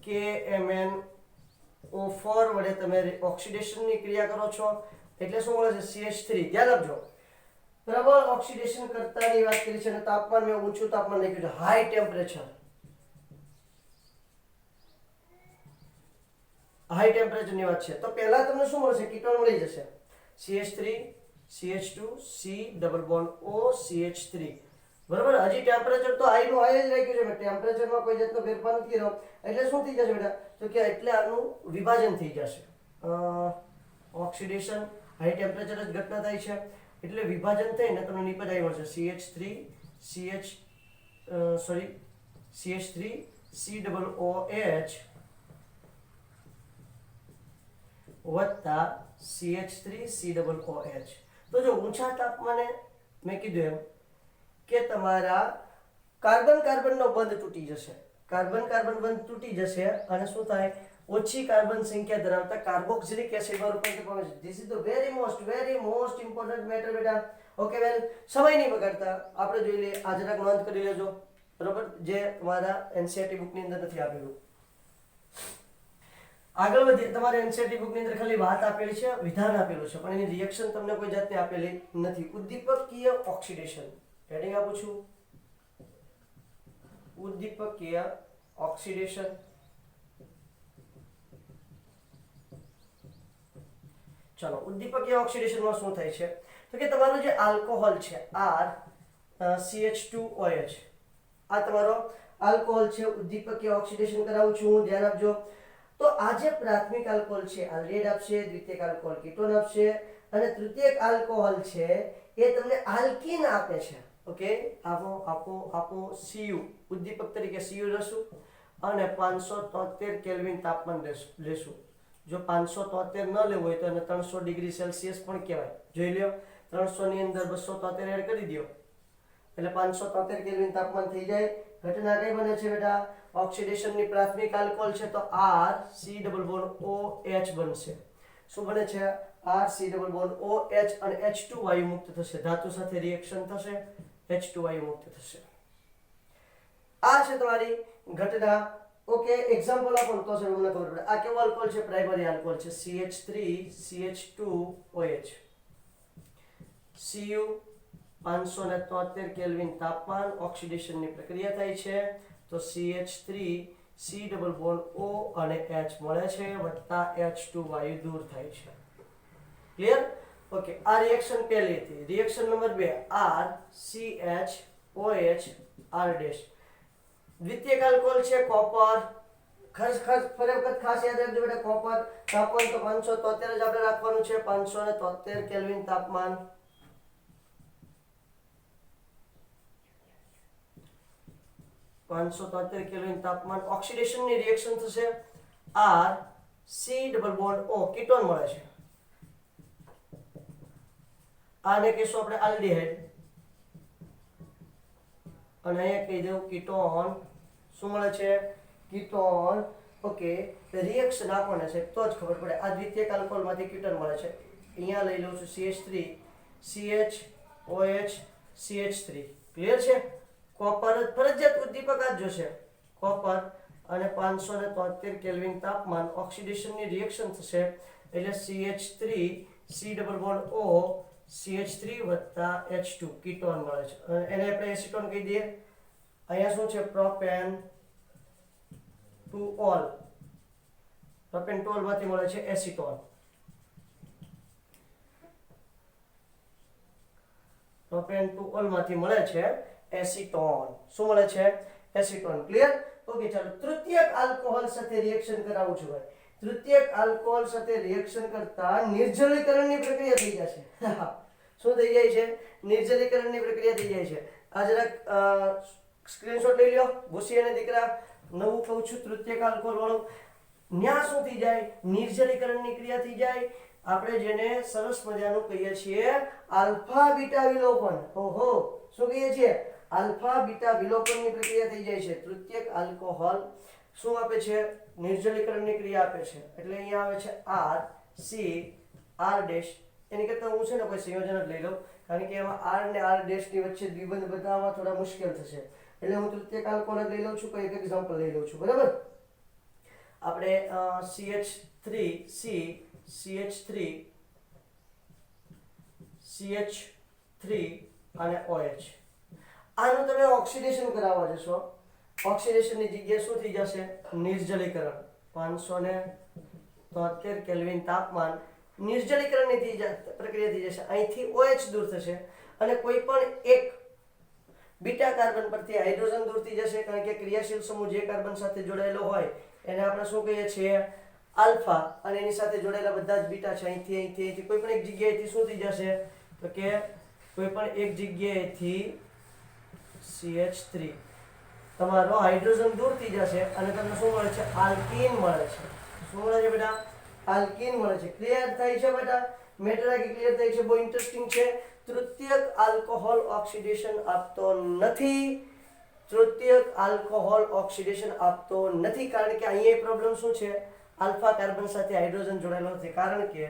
Speaker 1: KMnO4 વડે તમે ઓક્સિડેશનની ક્રિયા કરો છો એટલે શું મળે છે? CH3. ધ્યાન આપજો, પ્રબળ ઓક્સિડેશન કરતાની વાત કરી છે અને તાપમાન મેં ઊંચું તાપમાન લખ્યું છે, હાઈ ટેમ્પરેચર. હાઈ ટેમ્પરેચરની વાત છે તો પહેલા તમને શું મળશે? કીટોન મળી જશે. CH3 CH2 C double bond O CH3. બરાબર? હજી ટેમ્પરેચર તો હાઈ નું હાઈ જ રાખ્યું છે. મેં ટેમ્પરેચરમાં કોઈ જાતનો ફેરફાર નથી કર્યો. એટલે શું થઈ જશે બેટા? તો કે એટલે આનું વિભાજન થઈ જશે. ઓક્સિડેશન હાઈ ટેમ્પરેચર જ ઘટના થાય છે એટલે વિભાજન થઈને તમને નિપજ આવી મળશે. CH3 C ડબલ OH વત્તા CH3 C ડબલ OH. તો જો ઊંચા તાપમાને મેં કીધું એમ કે તમારા કાર્બનનો બંધ તૂટી જશે. કાર્બન બંધ તૂટી જશે અને શું થાય? ઓછી કાર્બન સંખ્યા ધરાવતા કાર્બોક્સિલિક એસિડમાં રૂપાંતર પામે છે. This is the very most important matter બેટા. ઓકે વેલ, સમય નહીં બગાડતા આપણે જોઈ લઈએ. આ જરાક નોંધ કરી લેજો. બરોબર, જે તમારા એનસીઈઆરટી બુકની અંદર નથી આપેલું. આગળ વધીએ. તમારે એનસીઈઆરટી બુકની અંદર ખાલી વાત આપેલી છે, વિધાન આપેલું છે, પણ એની રિએક્શન તમને કોઈ જાતની આપેલી નથી. ઉદ્દીપકીય ઓક્સિડેશન હેડિંગ આપું છું, ઉદ્દીપકીય ઓક્સિડેશન. ચલો, ઉદ્દીપકીય ઓક્સિડેશનમાં શું થાય છે તો કે તમારું જે આલ્કોહોલ છે CH2OH, આ તમારો આલ્કોહોલ છે. ઉદ્દીપકીય ઓક્સિડેશન કરાવું છું હું, ધ્યાન આપજો. તો આ જે પ્રાથમિક આલ્કોહોલ છે આલ્ડિહાઇડ આપશે, દ્વિતીયક આલ્કોહોલ કીટોન આપશે, અને તૃતીયક આલ્કોહોલ છે એ તમને આલ્કીન આપે છે. ઓકે, આપો આપો આપો Cu, ઉદ્દીપક તરીકે Cu લેશું અને 573 કેલ્વિન તાપમાન લેશું. જો 573 ન લેવું હોય તો એને 300 ડિગ્રી સેલ્સિયસ પણ કહેવાય. જોઈ લ્યો, 300 ની અંદર 273 એડ કરી દો એટલે 573 કેલ્વિન તાપમાન થઈ જાય. ઘટના કઈ બને છે બેટા? ઓક્સિડેશનની પ્રાથમિક આલ્કોહોલ છે તો RC≡OH બનશે. શું બને છે? RC≡OH અને H2 વાયુ મુક્ત થશે. ધાતુ સાથે રિએક્શન થશે, H2 વાયુ મુક્ત થશે. આ છે તમારી ઘટના. ઓકે, એક્ઝામ્પલ આપો તો સર તમને ખબર પડે. આ કેવો આલ્કોહોલ છે? પ્રાઇમરી આલ્કોહોલ છે, CH3CH2OH. Cu 573 કેલ્વિન તાપમાન, ઓક્સિડેશનની પ્રક્રિયા થાય છે તો CH3 C≡O અને H મળે છે વત્તા H2 વાયુ દૂર થાય છે. ક્લિયર? ઓકે, આ રિએક્શન પહેલી હતી. Reaction number 2, RCHOH R'. દ્વિતીયક આલ્કોહોલ છે કોપર. ખાસ યાદ રાખજો બેટા, કોપર. તાપમાન તો 573 જ આપણે રાખવાનું છે, 573 કેલ્વિન તાપમાન. કેલ્વિન તાપમાન. ઓક્સિડેશનની રિએક્શન થશે RC≡O, કીટોન મળે છે. આને કહીશું આપણે આલ્ડિહાઇડ અને અહીંયા કહી દઉં કીટોન. શું મળે છે? કીટોન. ઓકે, રિએક્શન આપવાને છે તો જ ખબર પડે. આ દ્વિતીયક આલ્કોહોલમાંથી કીટોન મળે છે. અહીંયા લઈ લઉં છું CH3 CHOH CH3. ક્લિયર છે? કોપર ફરજિયાત ઉદ્દીપક જ જોશે, કોપર, અને 573 કેલ્વિન તાપમાન, ઓક્સિડેશનની રિએક્શન થશે એટલે CH3 C≡O CH3 વત્તા H2 કીટોન મળે છે. એને આપણે એસિટોન કહી દઈએ. અહીંયા શું છે? Propane to all. Propane to all માંથી મળે છે એસિટોન. પ્રોપેન ટુ ઓલ માંથી મળે છે એસિટોન. શું મળે છે? એસિટોન. ક્લિયર? ઓકે, ચાલો તૃતીયક આલ્કોહોલ સાથે રિએક્શન કરાવું છું ભાઈ. તૃતીયક આલ્કોહોલ સાથે રિએક્શન કરતા નિર્જલીકરણની પ્રક્રિયા થઈ જશે. શું થઈ જાય છે? નિર્જલીકરણની પ્રક્રિયા થઈ જાય છે. આ જરાક સ્ક્રીનશોટ લઈ લ્યો. ભૂસી અને દીકરા, નવું કહું છું, તૃતીયક આલ્કોહોલ વાળું. ન્યા શું થઈ જાય? નિર્જલીકરણની ક્રિયા થઈ જાય. આપણે જેને સરસ મજાનું કહીએ છીએ આલ્ફા બીટા વિલોપન. ઓહો, શું કહીએ છીએ? આલ્ફા બીટા વિલોપનની પ્રક્રિયા થઈ જાય છે. તૃતીયક આલ્કોહોલ શું આપે છે? નિર્જલીકરણની ક્રિયા આપે છે. એટલે અહીંયા આવે છે RC R'. એની કરતા હું છે ને કોઈ સંયોજન જ લઈ લઉં, કારણ કે એમાં R ને R' ની વચ્ચે દ્વિબંધ બતાવવામાં થોડા મુશ્કેલ થશે. એટલે હું તૃતીયક આલ્કોહોલ જ લઈ લઉં છું. કોઈ એક એક્ઝામ્પલ લઈ લઉં છું. બરાબર? આપણે CH3C CH3 CH3 અને OH. આનું તમે ઓક્સિડેશન કરાવવા જશો. ઓક્સિડેશનની જગ્યાએ શું થઈ જશે? નિર્જલીકરણ. 573 કેલ્વિન તાપમાન, નિર્જલીકરણની પ્રક્રિયા થઈ જશે. અહીંથી OH દૂર થશે અને કોઈ પણ એક બીટા કાર્બન પરથી હાઇડ્રોજન દૂર થઈ જશે, કારણ કે ક્રિયાશીલ સમૂહ જે કાર્બન સાથે જોડાયેલો હોય એને આપણે શું કહીએ છીએ? આલ્ફા. અને એની સાથે જોડાયેલા બધા જ બીટા છે. અહીંથી કોઈ પણ એક જગ્યાએથી શું થઈ જશે તો કે કોઈ પણ એક જગ્યાએથી CH3 તમારો હાઇડ્રોજન દૂર થઈ જશે અને તમને શું મળે છે? આલ્કીન મળે છે. શું મળે છે બેટા? આલ્કીન મળે છે. ક્લિયર થાય છે બેટા? મેટર આખી ક્લિયર થાય છે? બહુ ઇન્ટરેસ્ટિંગ છે. તૃતીયક આલ્કોહોલ ઓક્સિડેશન આપતો નથી. તૃતીયક આલ્કોહોલ ઓક્સિડેશન આપતો નથી, કારણ કે અહીંયા પ્રોબ્લેમ શું છે? આલ્ફા કાર્બન સાથે હાઇડ્રોજન જોડાયેલો નથી. કારણ કે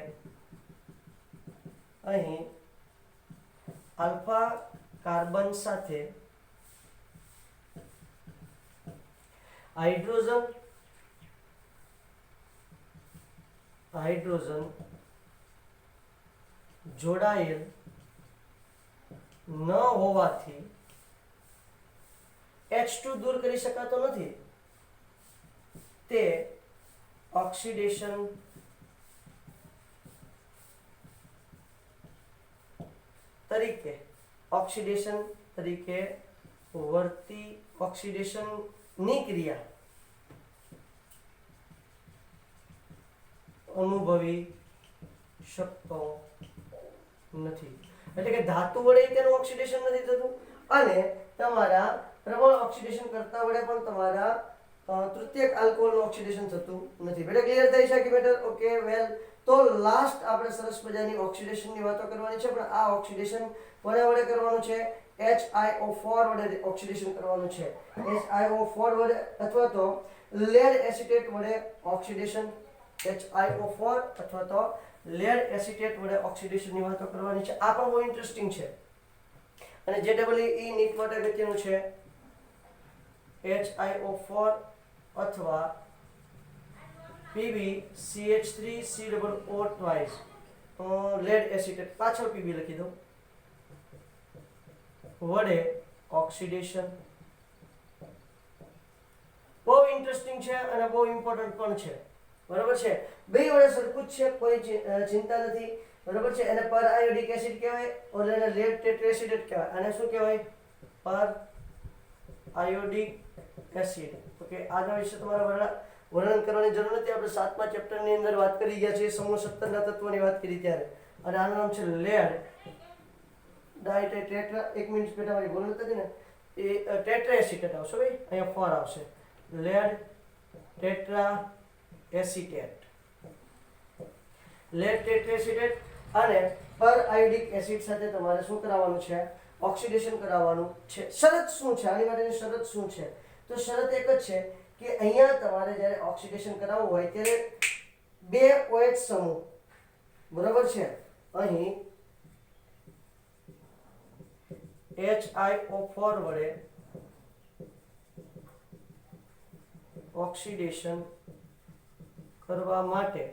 Speaker 1: અહીં આલ્ફા કાર્બન સાથે હાઇડ્રોજન જોડાયેલ ન હોવાથી H2 દૂર કરી શકાતો નથી, તે ઓક્સિડેશન તરીકે વર્તી ઓક્સિડેશનની ક્રિયા અનુભવી શકતો નથી. એટલે કે ધાતુ વડે તેનું ઓક્સિડેશન નથી થતું અને તમારા પ્રબળ ઓક્સિડેશન કરતા વડે પણ તમારા તૃતીયક આલ્કોહોલનું ઓક્સિડેશન થતું નથી. બેટા ક્લિયર થઈ છે કે બેટા? ઓકે, વેલ. તો લાસ્ટ આપણે સરસ મજાની ઓક્સિડેશનની વાતો કરવાની છે, પણ આ ઓક્સિડેશન કોના વડે કરવાનું છે? HiO4 વડે ઓક્સિડેશન કરવાનું છે. HiO4 વડે અથવા તો લેડ એસિટેટ વડે ઓક્સિડેશન, HiO4 અથવા તો લેડ એસિટેટ વડે ઓક્સિડેશનની વાતો કરવાની છે. આ પણ બહુ ઇન્ટરેસ્ટિંગ છે અને JEE નીટ માટે અગત્યનું છે. HiO4 અથવા PbCH3COO twice લેડ એસિટેટ, પાછળ Pb લખી દઉં, વડે ઓક્સિડેશન. બહુ ઇન્ટરેસ્ટિંગ છે અને બહુ ઇમ્પોર્ટન્ટ પણ છે. બરાબર છે? બે વડે સરખું જ છે, કોઈ ચિંતા નથી. બરાબર છે? એને પર આયોડિક એસિડ કહેવાય, ઓલે એને લેડ ટેટ્રાએસિટેટ કહેવાય. આને શું કહેવાય? પર આયોડિક એસિડ. ઓકે, આના વિશે તમારે વર્ણન કરવાની જરૂર નથી. આપણે 7મા ચેપ્ટરની અંદર વાત કરી ગયા છીએ, સમૂહ 17 ના તત્વોની વાત કરી ત્યારે. અને આનું નામ છે લેડ ડાયટેટ્રા. એક મિનિટ બેટા, મારી ભૂલ નથી ને, એ ટેટ્રાએસિટેટ આવશે ભાઈ, અહીંયા 4 આવશે. લેડ ટેટ્રા એસિટેટ, લેડ ટેટ્રાએસિટેટ અને પર આયોડિક એસિડ સાથે તમારે શું કરાવવાનું છે? ઓક્સિડેશન કરાવવાનું છે. શરત શું છે આની માટેની? શરત શું છે? તો શરત એક જ છે કે અહીંયા તમારે જ્યારે ઓક્સિડેશન કરાવવું હોય ત્યારે બે OH સમૂહ, બરાબર છે, અહીં HiO4 વડે ઓક્સિડેશન કરવા માટે,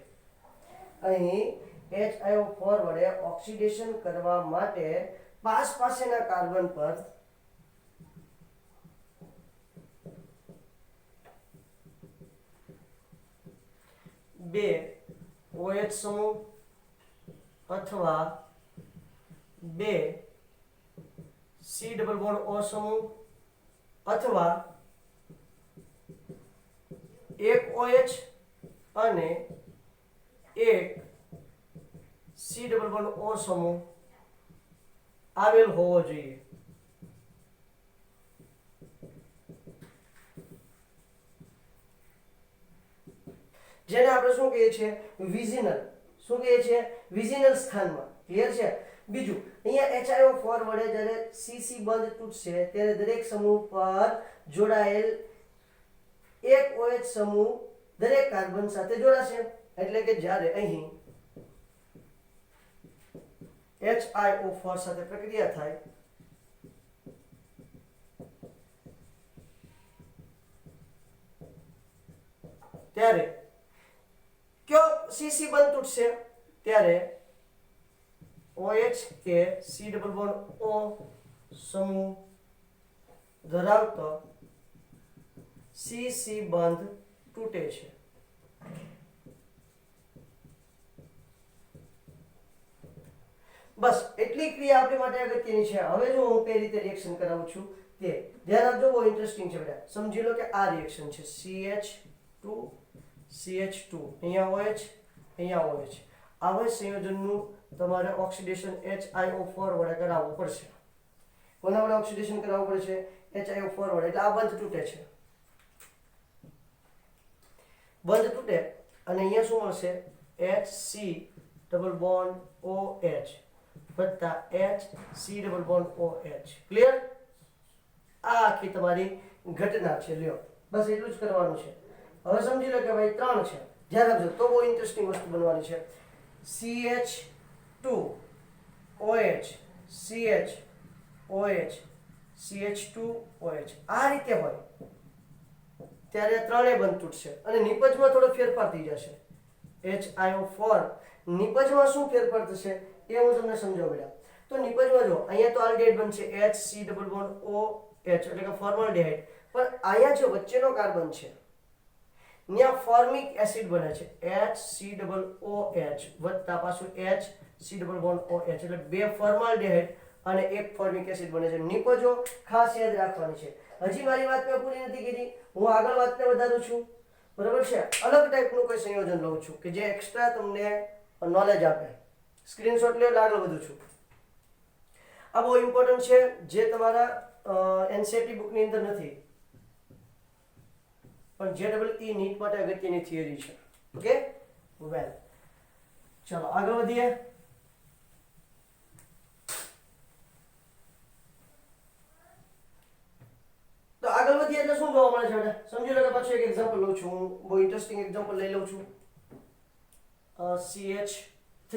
Speaker 1: અહીં HiO4 વડે ઓક્સિડેશન કરવા માટે પાસેના કાર્બન પર બે OH સમૂહ અથવા બે C ડબલ બોન્ડ O સમૂહ અથવા એક OH અને એક C ડબલ બોન્ડ O સમૂહ આવેલ હોવો જોઈએ. જેને આપણે શું કહીએ છીએ? વિઝિનલ. શું કહીએ છીએ? વિઝિનલ સ્થાનમાં. ક્લિયર છે? બીજું, અહીંયા HiO4 વડે જ્યારે CC બંધ તૂટશે ત્યારે દરેક સમૂહ પર જોડાયેલ એક OH સમૂહ દરેક કાર્બન સાથે જોડાશે. એટલે કે જ્યારે અહીં HiO4 સાથે પ્રક્રિયા થાય ત્યારે કયો CC બંધ તૂટશે? ત્યારે OH કે C ડબલ બોન્ડ O સમૂહ ધરાવતો CC બંધ તૂટે છે. બસ એટલી ક્રિયા આપણી માટે અગત્યની છે. હવે જો હું કઈ રીતે રિએક્શન કરાવું છું તે ધ્યાન આપજો, બહુ ઇન્ટરેસ્ટિંગ છે બેટા. સમજી લો કે આ રિએક્શન છે CH2 અહીંયા OH અહીંયા OH. આવા સંયોજનનું તમારે ઓક્સિડેશન HiO4 વડે કરાવવું પડશે. કોના વડે ઓક્સિડેશન કરાવવું પડશે? HiO4 વડે. એટલે આ બંધ તૂટે છે. બંધ તૂટે અને અહીંયા શું મળશે? HC ડબલ બોન્ડ OH વત્તા HC double bond OH. Clear? આ આખી તમારી ઘટના છે. લ્યો, બસ એટલું જ કરવાનું છે. હવે સમજી લો કે ભાઈ 3 છે. ધ્યાન રાખજો, તો બહુ ઇન્ટરેસ્ટિંગ વસ્તુ બનવાની છે. CH2 OH CH OH CH2 OH આ રીતે હોય. ત્યારે ત્રણેય બંધ તૂટશે અને નિપજમાં થોડો ફેરફાર થઈ જશે. HiO4 નિપજમાં શું ફેરફાર થશે એ હું તમને સમજાવું. તો નિપજમાં જો અહીંયા તો આલ્ડિહાઇડ બનશે HC ડબલ બોન્ડ OH એટલે કે ફોર્માલ્ડિહાઇડ, પણ અહીંયા જે વચ્ચેનો કાર્બન છે ત્યાં ફોર્મિક એસિડ બને છે HCOOH વત્તા પાછું HC ડબલ બોન્ડ OH એટલે બે ફોર્માલ્ડિહાઇડ અને એક ફોર્મિક એસિડ બને છે. નિપજો ખાસ યાદ રાખવાની છે. હજી મારી વાત મેં પૂરી નથી કરી, હું આગળ વાતને વધારું છું. બરાબર છે? અલગ ટાઈપનું કોઈ સંયોજન લઉં છું કે જે એક્સ્ટ્રા તમને નોલેજ આપે. સ્ક્રીનશોટ લ્યો એટલે આગળ વધું છું. આ બહુ ઇમ્પોર્ટન્ટ છે, જે તમારા એનસીઈઆરટી બુકની અંદર નથી, પણ JEE નીટ માટે અગત્યની થિયરી છે. ઓકે વેલ, ચાલો આગળ વધીએ. તો આગળ વધીએ એટલે શું જોવા મળે છે બેટા? સમજી લો કે પાછું એક એક્ઝામ્પલ લઉં છું. હું બહુ ઇન્ટરેસ્ટિંગ એક્ઝામ્પલ લઈ લઉં છું. CH3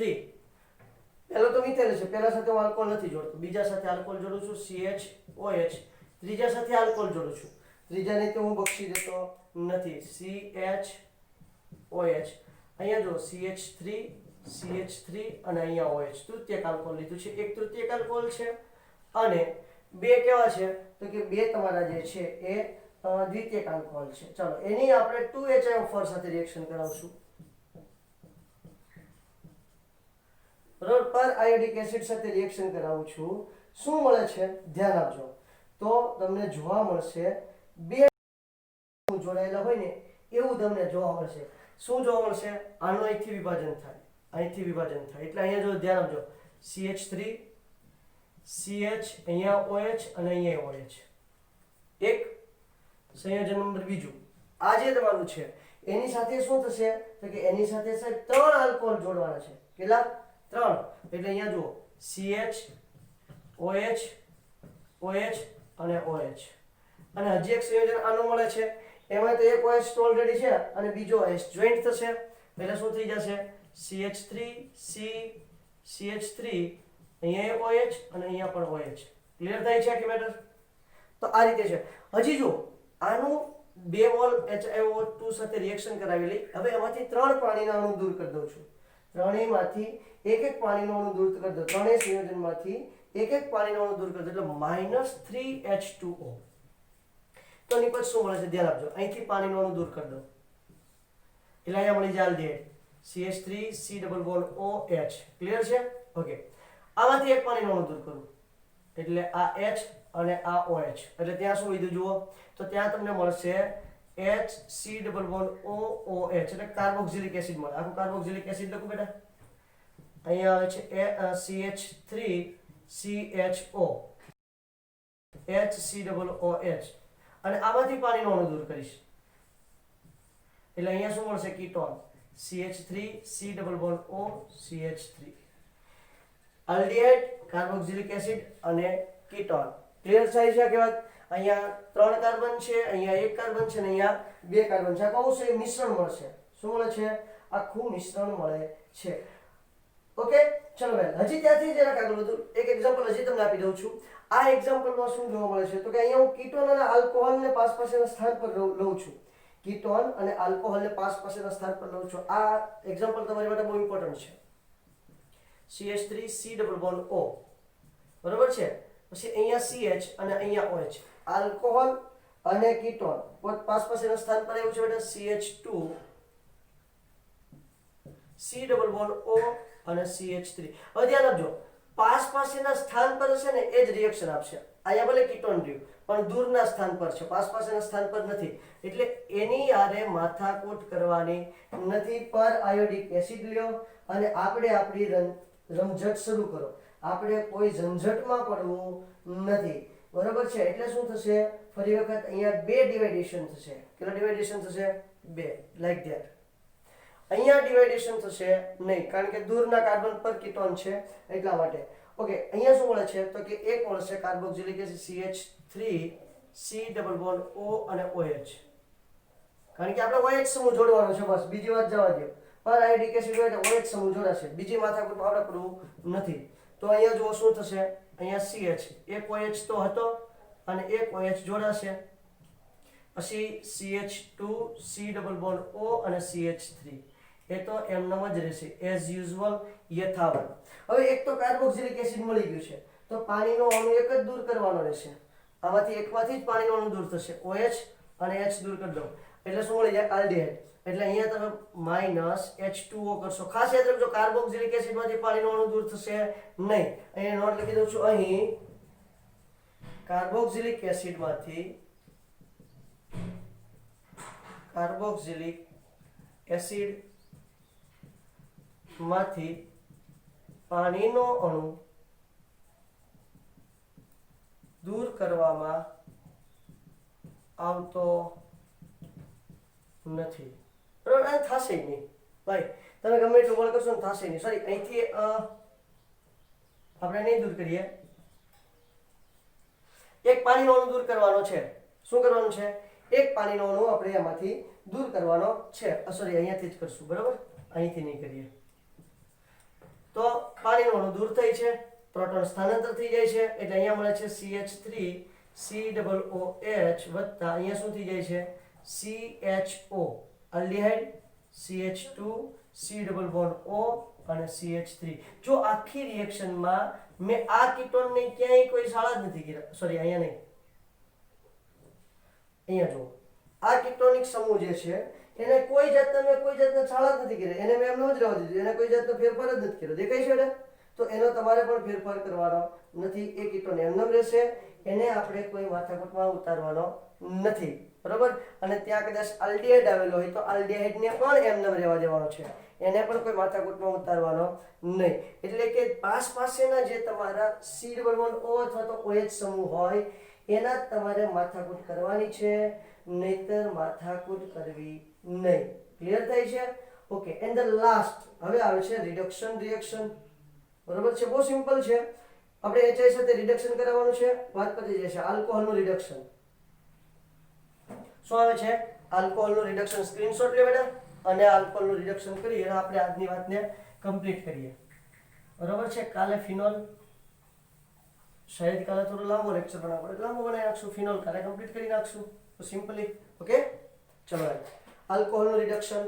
Speaker 1: પહેલો તો મિથેન છે, પહેલા સાથે હું આલ્કોહોલ નથી જોડતો, બીજા સાથે આલ્કોહોલ જોડું છું CHOH, ત્રીજા સાથે આલ્કોહોલ જોડું છું, ત્રીજાને તો હું બક્ષી દેતો નથી CHOH. અહીંયા જો CH3 અને અહીંયા OH, તૃતીયક આલ્કોહોલ લીધું છે. એક તૃતીયક આલ્કોહોલ છે અને બે કેવા છે તો કે બે તમારા જે છે એ દ્વિતીયક આલ્કોહોલ છે. ચાલો એની આપણે 2HiO4 સાથે રિએક્શન કરાવશું. બરાબર, પર આયોડિક એસિડ સાથે રિએક્શન કરાવું છું. શું મળે છે ધ્યાન આપજો. તો તમને જોવા મળશે બે જોડાયેલા હોય ને એવું તમને જોવા મળશે. શું જોવા મળશે? આનું અહીંથી વિભાજન થાય, અહીંથી વિભાજન થાય એટલે અહીંયા જો ધ્યાન આપજો CH3 CH, અહીંયા OH અને અહીંયા OH. એક સંયોજન નંબર બીજું આ જે તમારું છે એની સાથે શું થશે તો કે એની સાથે સાહેબ ત્રણ આલ્કોહોલ જોડવાના છે. કેટલા? ત્રણ. એટલે અહીંયા જુઓ CH OH OH અને OH. અને હજી એક સંયોજન આનું મળે છે, એમાં તો એક OH તો ઓલરેડી છે અને બીજો OH જોઈન્ટ થશે એટલે શું થઈ જશે CH3 CH3 અહીંયા OH અને અહીંયા પણ OH. ક્લિયર થાય છે કે મેટર? તો આ રીતે છે. હજી જો આનું 2 મોલ HiO2 સાથે રિએક્શન કરાવી લઈ. હવે એમાંથી 3 પાણીના અણુ દૂર કરી દઉં છું. ત્રણેયમાંથી એક પાણીનો અણુ દૂર કરી દો. ત્રણેય સંયોજનમાંથી એક પાણીનો અણુ દૂર કરી દો એટલે -3H2O. તો નિપજ શું મળે છે ધ્યાન આપજો. અહીંથી પાણીનો અણુ દૂર કરી દો એટલે અહીંયા મળી જાય aldehyde CH3 C double bond OH. Clear છે? ઓકે, આમાંથી એક પાણીનો અણુ દૂર કરું એટલે આ H અને આ OH એટલે ત્યાં શું વધ્યું જુઓ તો ત્યાં તમને મળશે HC ડબલ બોન્ડ OOH એટલે કાર્બોક્સિલિક એસિડ મળે. આખું કાર્બોક્સિલિક એસિડ લખું બેટા. અહીંયા આવે છે CH3CHO HC ડબલ OH અને આમાંથી પાણીનો અણુ દૂર કરીશ એટલે અહીંયા શું મળશે ketone CH3C double bond O CH3. Aldehyde, carboxylic acid અને કીટોન. ક્લિયર થાય છે કે વાત? અહીંયા 3 કાર્બન છે, અહીંયા 1 કાર્બન છે અને અહીંયા 2 કાર્બન છે. આ કહું છું મિશ્રણ મળશે. શું મળે છે? આખું મિશ્રણ મળે છે. ઓકે ચલો વેલ, હજી ત્યાંથી જરાક આગળ વધુ એક એક્ઝામ્પલ હજી તમને આપી દઉં છું. આ એક્ઝામ્પલમાં શું જોવા મળે છે તો કે અહીંયા હું કીટોન અને આલ્કોહોલને પાસપાસેના સ્થાન પર લઉં છું. કીટોન અને આલ્કોહોલને પાસપાસેના સ્થાન પર લઉં છું. આ એક્ઝામ્પલ તમારી માટે બહુ ઇમ્પોર્ટન્ટ છે. CH3 C double bond O. બરોબર છે? પછી અહીંયા CH અને અહીંયા OH. આલ્કોહોલ અને કીટોન પાસપાસેના સ્થાન પર આવ્યું છે બેટા CH2 C double bond O અને CH3. હવે ધ્યાન આપજો, પાસપાસેના સ્થાન પર છે ને એ જ રિએક્શન આપશે. અહીંયા ભલે કીટોન રહ્યું પણ દૂરના સ્થાન પર છે, પાસપાસેના સ્થાન પર નથી એટલે એની આરે માથાકૂટ કરવાની નથી. પર આયોડિક એસિડ લ્યો અને આપણે આપણી રમઝટ શરૂ કરો. આપણે કોઈ ઝંઝટમાં પડવું નથી. બરોબર છે? એટલે શું થશે ફરી વખત અહીંયા 2 ડિવાઇડેશન થશે. કેટલા ડિવાઇડેશન થશે? 2. Like that. અહીંયા ડિવાઇડેશન થશે નહીં કારણ કે દૂરના કાર્બન પર કીટોન છે એટલા માટે. ઓકે, અહીંયા શું મળે છે તો કે એક મળશે carboxylic acid CH3 C double bond O અને OH. કારણ કે આપણે OH સમૂહ જોડવાનો છે, બસ બીજી વાત જવા દો. પર આયોડિક એસિડ હોય એટલે OH સમૂહ જોડાશે, બીજી માથાકૂટ આપણે કરવું નથી. તો અહીંયા જો શું થશે, અહીંયા CH એક OH તો હતો અને એક OH જોડાશે પછી CH2 C double bond O અને CH3 એ તો એમનામ જ રહેશે એઝ યુઝ્યુઅલ યથાવત. હવે એક તો કાર્બોક્સિલિક એસિડ મળી ગયું છે તો પાણીનો અણુ એક જ દૂર કરવાનો રહેશે. આમાંથી એકમાંથી જ પાણીનો અણુ દૂર થશે. OH અને H દૂર કરી દો એટલે શું મળી જાય આલ્ડિહાઇડ. એટલે અહીંયા તમે -H2O કરશો. ખાસ યાદ રાખજો કાર્બોક્સિલિક એસિડમાંથી પાણીનો અણુ દૂર થશે નહીં. અહીંયા નોટ લખી દઉં છું. અહીં કાર્બોક્સિલિક એસિડમાંથી પાણીનો અણુ દૂર કરવામાં આવતો નથી. બરાબર, આ થશે નહીં ભાઈ. તમે ગમે એટલું બળ કરશો ને થશે નહીં. સોરી, અહીંથી આપણે નહીં દૂર કરીએ. એક પાણીનો અણુ દૂર કરવાનો છે. શું કરવાનું છે? એક પાણીનો અણુ આપણે એમાંથી દૂર કરવાનો છે. સોરી, અહીંયાથી જ કરશું. બરાબર, અહીંથી નહીં કરીએ. તો પાણીનો અણુ દૂર થઈ છે, પ્રોટોન સ્થાનાંતર થઈ જાય છે એટલે અહીંયા મળે છે CH3 COOH વત્તા અહીંયા શું થઈ જાય છે CHO aldehyde, CH2 C double bond O અને CH3. જો આખી રિએક્શનમાં મેં આ કીટોનને ક્યાંય કોઈ શાળા જ નથી કર્યા. સોરી, અહીંયા નહીં, અહીંયા જો આ કીટોનિક સમૂહ જે છે એને કોઈ જાતના શાળા જ નથી કર્યા. એને મેં એમનો જ રહેવા દીધું. એને કોઈ જાતનો ફેરફાર જ નથી કર્યો. દેખાય છે? તો એનો તમારે પણ ફેરફાર કરવાનો નથી. એ કીટોન એમનો રહેશે. એને આપણે કોઈ માથાકૂટમાં ઉતારવાનો નથી. બરોબર. અને ત્યાં કદાચ આલ્ડિહાઇડ આવેલો હોય તો આલ્ડિહાઇડને પણ એમને રહેવા દેવાનો છે. એને પણ કોઈ માથાકૂટમાં ઉતારવાનો નહીં. એટલે કે પાસેના જે તમારા C ડબલ બોન્ડ O અથવા તો OH સમૂહ હોય એના તમારે માથાકૂટ કરવાની છે, નહીતર માથાકૂટ કરવી નહીં. ક્લિયર થાય છે? ઓકે. એન્ડ ધ લાસ્ટ હવે આવે છે રિડક્શન રિએક્શન. બરોબર છે? બહુ સિમ્પલ છે. આપણે HI સાથે રિડક્શન કરાવવાનું છે, વાત પતી જશે. આલ્કોહોલનું રિડક્શન શું આવે છે? આલ્કોહોલનું રિડક્શન. સ્ક્રીનશોટ લે બેટા અને આલ્કોહોલનું રિડક્શન કરી અને આપણે આજની વાતને કમ્પ્લીટ કરીએ. બરોબર છે? કાલે ફિનોલ, શાયદ કાલે થોડો લાંબો લેક્ચર બનાવવો પડે, લાંબો બનાવી નાખશું. ફિનોલ કાલે કમ્પ્લીટ કરી નાખશું. તો સિમ્પલી ઓકે. ચલો આલ્કોહોલનું રિડક્શન.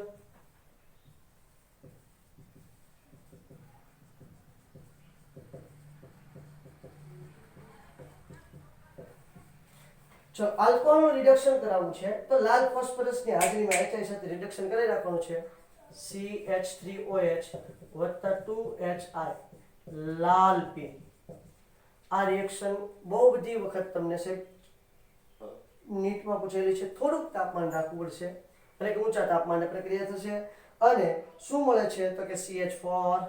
Speaker 1: જો આલ્કોહોલનું રિડક્શન કરાવવું છે તો લાલ ફોસ્ફરસની હાજરીમાં HI સાથે રિડક્શન કરી રાખવાનું છે. CH3OH વત્તા 2HI લાલ P. આ રિએક્શન બહુ બધી વખત તમને છે નીટમાં પૂછેલી છે. થોડુંક તાપમાન રાખવું પડશે એટલે કે ઊંચા તાપમાને પ્રક્રિયા થશે. અને શું મળે છે તો કે CH4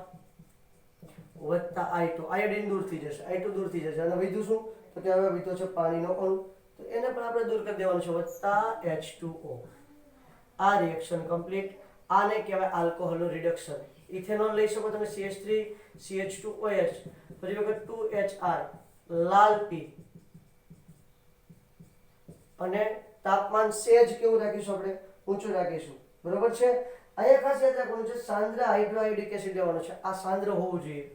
Speaker 1: વત્તા I2. આયોડિન દૂર થઈ જશે, I2 દૂર થઈ જશે. અને બીજું શું તો કે હવે બીજો છે પાણીનો અણુ, તો એને પણ આપણે દૂર કરી દેવાનું છે વત્તા H2O. આ રિએક્શન કમ્પ્લીટ. આને કહેવાય આલ્કોહોલનું રિડક્શન. ઇથેનોલ લઈ શકો તમે CH3 CH2OH ફરી વખત 2HI લાલ P અને તાપમાન સેજ કેવું રાખીશું? આપણે ઊંચું રાખીશું. બરોબર છે? અહીંયા ખાસ યાદ રાખવાનું છે સાંદ્ર હાઇડ્રોઆયોડિક એસિડ લેવાનો છે. આ સાંદ્ર હોવું જોઈએ,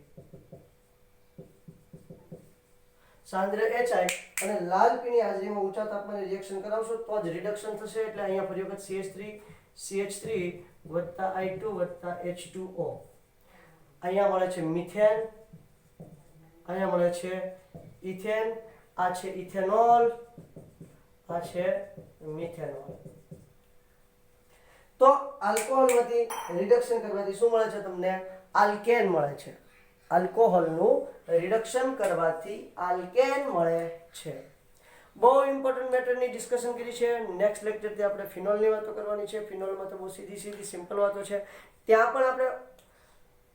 Speaker 1: સાંદ્ર HI અને લાલ P ની હાજરીમાં ઊંચા તાપમાને રિએક્શન કરાવશો તો જ રિડક્શન થશે. એટલે અહીંયા ફરી વખત CH3 વત્તા I2 વત્તા H2O. અહીંયા મળે છે મિથેન, અહીંયા મળે છે ઇથેન, આ છે ઇથેનોલ, આ છે મિથેનોલ. તો આલ્કોહોલમાંથી રિડક્શન કરવાથી શું મળે છે તમને? આલ્કેન મળે છે. આલ્કોહોલનું રિડક્શન કરવાથી આલ્કેન મળે છે. બહુ ઇમ્પોર્ટન્ટ મેટરની ડિસ્કશન કરી છે. નેક્સ્ટ લેક્ચરથી આપણે ફિનોલની વાતો કરવાની છે. ફિનોલમાં તો બહુ સીધી સિમ્પલ વાતો છે. ત્યાં પણ આપણે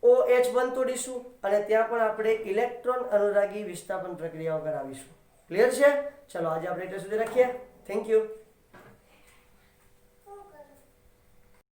Speaker 1: OH બંધ તોડીશું અને ત્યાં પણ આપણે ઇલેક્ટ્રોન અનુરાગી વિસ્થાપન પ્રક્રિયાઓ કરાવીશું. ક્લિયર છે? ચલો આજે આપણે એટલે સુધી રાખીએ. Thank you.